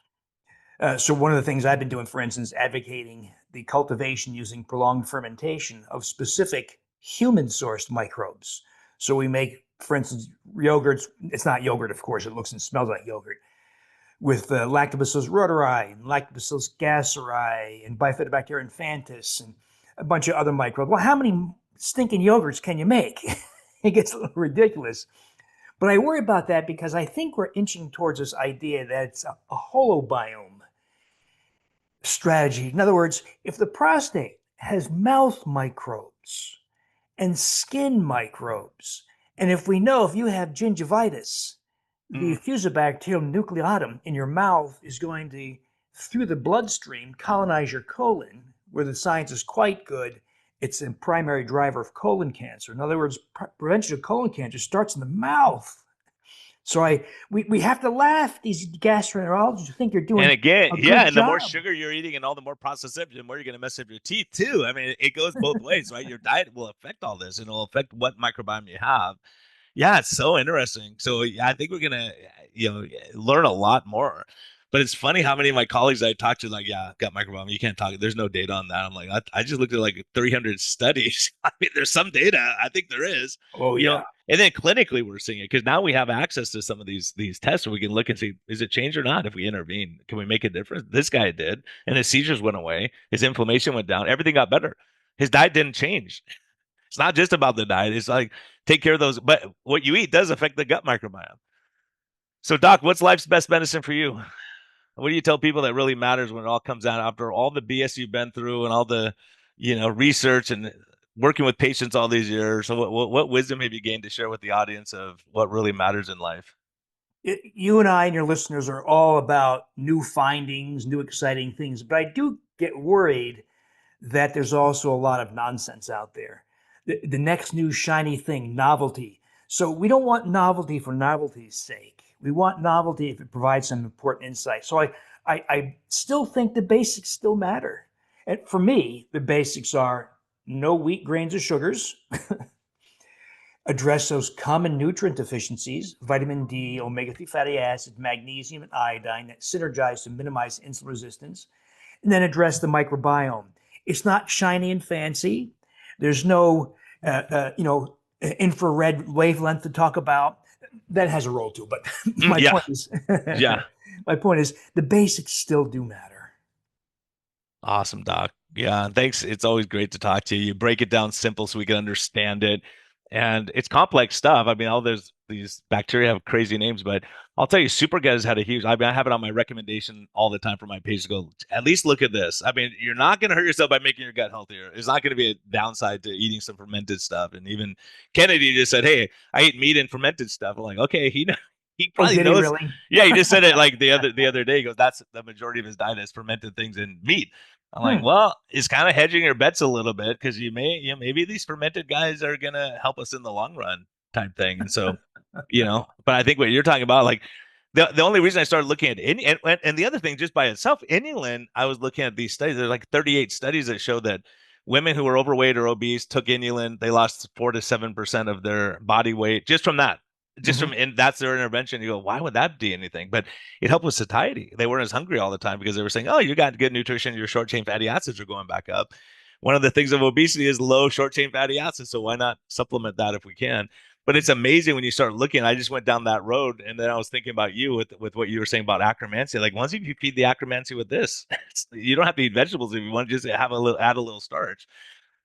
So one of the things I've been doing, for instance, advocating the cultivation using prolonged fermentation of specific human-sourced microbes. So we make, for instance, yogurts. It's not yogurt, of course. It looks and smells like yogurt with Lactobacillus reuteri and Lactobacillus gasseri and Bifidobacterium infantis and a bunch of other microbes. Well, how many stinking yogurts can you make? It gets a little ridiculous. But I worry about that because I think we're inching towards this idea that it's a holobiome strategy. In other words, if the prostate has mouth microbes and skin microbes, and if we know if you have gingivitis, the
Mm.
Fusobacterium nucleatum in your mouth is going to, through the bloodstream, colonize your colon, where the science is quite good. It's a primary driver of colon cancer. In other words, prevention of colon cancer starts in the mouth. So we have to laugh. These gastroenterologists think they're
And
doing
again,
a
yeah,
good
and the more
job.
sugar you're eating and all the more processed stuff, the more you're going to mess up your teeth too. I mean, it goes both ways, right? Your diet will affect all this, and it'll affect what microbiome you have. Yeah, it's so interesting. So yeah, I think we're gonna, learn a lot more. But it's funny how many of my colleagues I talked to, like, yeah, got microbiome. You can't talk. There's no data on that. I'm like, I just looked at like 300 studies. I mean, there's some data. I think there is,
Oh
you know.
yeah.
And then clinically, we're seeing it because now we have access to some of these tests, where we can look and see, is it changed or not? If we intervene, can we make a difference? This guy did, and his seizures went away. His inflammation went down. Everything got better. His diet didn't change. It's not just about the diet. It's like take care of those, but what you eat does affect the gut microbiome. So, Doc, what's life's best medicine for you? What do you tell people that really matters when it all comes out after all the BS you've been through and all the, research and working with patients all these years? So, what wisdom have you gained to share with the audience of what really matters in life?
You and I and your listeners are all about new findings, new exciting things, but I do get worried that there's also a lot of nonsense out there. The next new shiny thing, novelty. So we don't want novelty for novelty's sake. We want novelty if it provides some important insight. So I still think the basics still matter. And for me, the basics are no wheat, grains, or sugars, address those common nutrient deficiencies, vitamin D, omega-3 fatty acids, magnesium, and iodine that synergize to minimize insulin resistance, and then address the microbiome. It's not shiny and fancy. There's no, infrared wavelength to talk about. That has a role too, but my
Yeah,
point is,
yeah.
my point is, the basics still do matter.
Awesome, Doc. Yeah, thanks. It's always great to talk to you. You break it down simple so we can understand it. And it's complex stuff. I mean, all there's these bacteria have crazy names, but I'll tell you, Supergut has had a huge. I mean, I have it on my recommendation all the time for my patients to go, at least look at this. I mean, you're not going to hurt yourself by making your gut healthier. It's not going to be a downside to eating some fermented stuff. And even Kennedy just said, "Hey, I eat meat and fermented stuff." I'm like, okay, he
Oh,
probably
did he
knows.
really?
Yeah, he just said it like the other day. He goes, "That's the majority of his diet is fermented things and meat." I'm like,
Hmm.
well, it's kind of hedging your bets a little bit because maybe these fermented guys are gonna help us in the long run type thing. And so, but I think what you're talking about, like the only reason I started looking at and the other thing just by itself, inulin, I was looking at these studies. There's like 38 studies that show that women who were overweight or obese took inulin, they lost 4 to 7% of their body weight just from that. Just from
Mhm.
and that's their intervention. You go, why would that be anything? But it helped with satiety. They weren't as hungry all the time because they were saying, "Oh, you got good nutrition. Your short chain fatty acids are going back up." One of the things of obesity is low short chain fatty acids, so why not supplement that if we can? But it's amazing when you start looking. I just went down that road, and then I was thinking about you with what you were saying about acromancy. Like once you feed the acromancy with this, you don't have to eat vegetables if you want. Just have add a little starch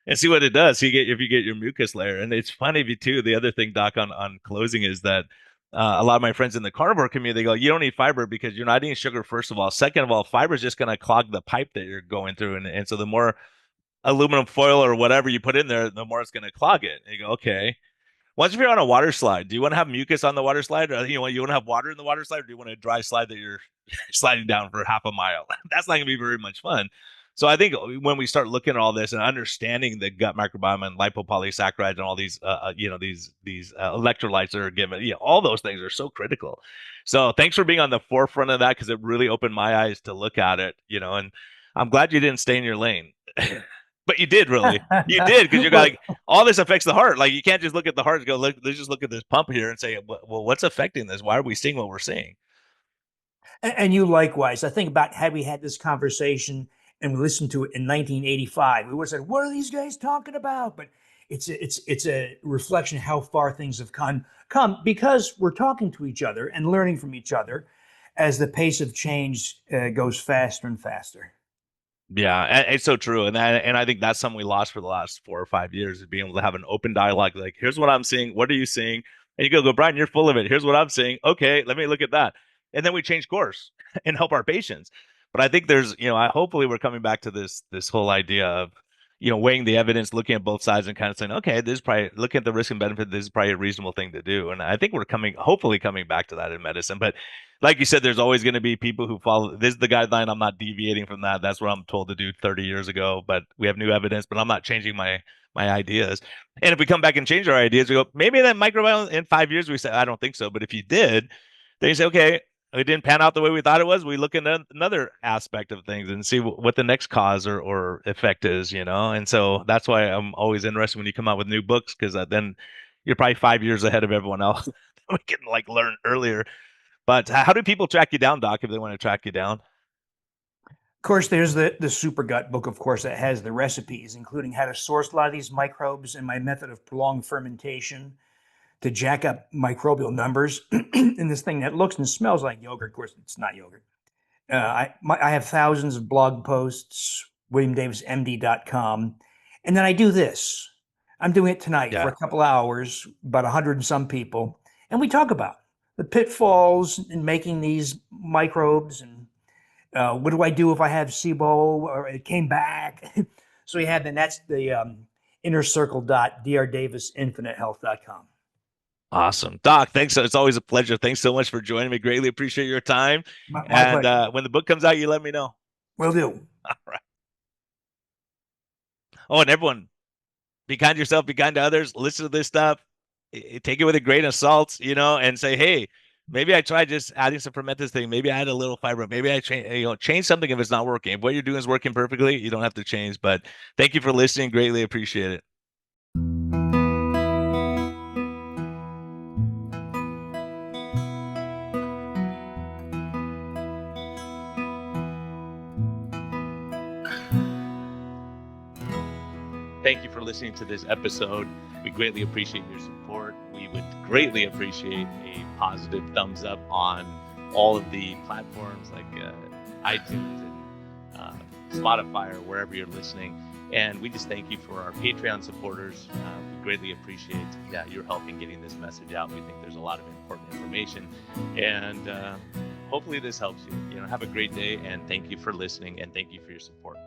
and see what it does. If you get your mucus layer, and it's funny too. The other thing, Doc, on closing is that a lot of my friends in the carnivore community, they go, you don't need fiber because you're not eating sugar. First of all, second of all, fiber is just going to clog the pipe that you're going through, and so the more aluminum foil or whatever you put in there, the more it's going to clog it. And you go, okay. Once if you're on a water slide, do you want to have mucus on the water slide, or you want to have water in the water slide, or do you want a dry slide that you're sliding down for half a mile? That's not going to be very much fun. So I think when we start looking at all this and understanding the gut microbiome and lipopolysaccharides and all these, these electrolytes that are given, all those things are so critical. So thanks for being on the forefront of that because it really opened my eyes to look at it, and I'm glad you didn't stay in your lane, but you did really. You did because you got
Well,
like all this affects the heart. Like you can't just look at the heart and go, look, let's just look at this pump here and say, well, what's affecting this? Why are we seeing what we're seeing?
and you likewise. I think about had we had this conversation and we listened to it in 1985, we would have said, "What are these guys talking about?" But it's a reflection of how far things have come because we're talking to each other and learning from each other as the pace of change goes faster and faster.
Yeah, it's so true, and I think that's something we lost for the last 4 or 5 years is being able to have an open dialogue. Like, here's what I'm seeing. What are you seeing? And you go, Brian, you're full of it. Here's what I'm seeing. Okay, let me look at that, and then we change course and help our patients. But I think there's, I hopefully we're coming back to this whole idea of, weighing the evidence, looking at both sides, and kind of saying, okay, this is probably looking at the risk and benefit. This is probably a reasonable thing to do, and I think we're hopefully coming back to that in medicine. But like you said, there's always going to be people who follow. This is the guideline. I'm not deviating from that. That's what I'm told to do 30 years ago. But we have new evidence. But I'm not changing my ideas. And if we come back and change our ideas, we go, maybe that microbiome in 5 years, we say, I don't think so. But if you did, then you say, okay, it didn't pan out the way we thought it was. We look at another aspect of things and see what the next cause or effect is, And so that's why I'm always interested when you come out with new books, because then you're probably 5 years ahead of everyone else. We can like learn earlier. But how do people track you down, Doc, if they want to track you down?
Of course, there's the Super Gut book, of course, that has the recipes, including how to source a lot of these microbes and my method of prolonged fermentation to jack up microbial numbers in this thing that looks and smells like yogurt. Of course, it's not yogurt. I have thousands of blog posts, williamdavismd.com. And then I do this. I'm doing it tonight for
Yeah.
a couple hours, about 100 and some people. And we talk about the pitfalls in making these microbes and what do I do if I have SIBO or it came back? So we have, and that's the innercircle.drdavisinfinitehealth.com.
Awesome. Doc, thanks. It's always a pleasure. Thanks so much for joining me. Greatly appreciate your time.
My
And
pleasure.
when the book comes out, you let me know.
Will do.
All right. Oh, and everyone, be kind to yourself, be kind to others. Listen to this stuff. Take it with a grain of salt, and say, hey, maybe I tried just adding some fermented thing. Maybe I add a little fiber. Maybe I change something if it's not working. If what you're doing is working perfectly, you don't have to change. But thank you for listening. Greatly appreciate it. Thank you for listening to this episode. We greatly appreciate your support. We would greatly appreciate a positive thumbs up on all of the platforms like iTunes and Spotify or wherever you're listening. And we just thank you for our Patreon supporters. We greatly appreciate your help in getting this message out. We think there's a lot of important information. And hopefully this helps you. Have a great day, and thank you for listening, and thank you for your support.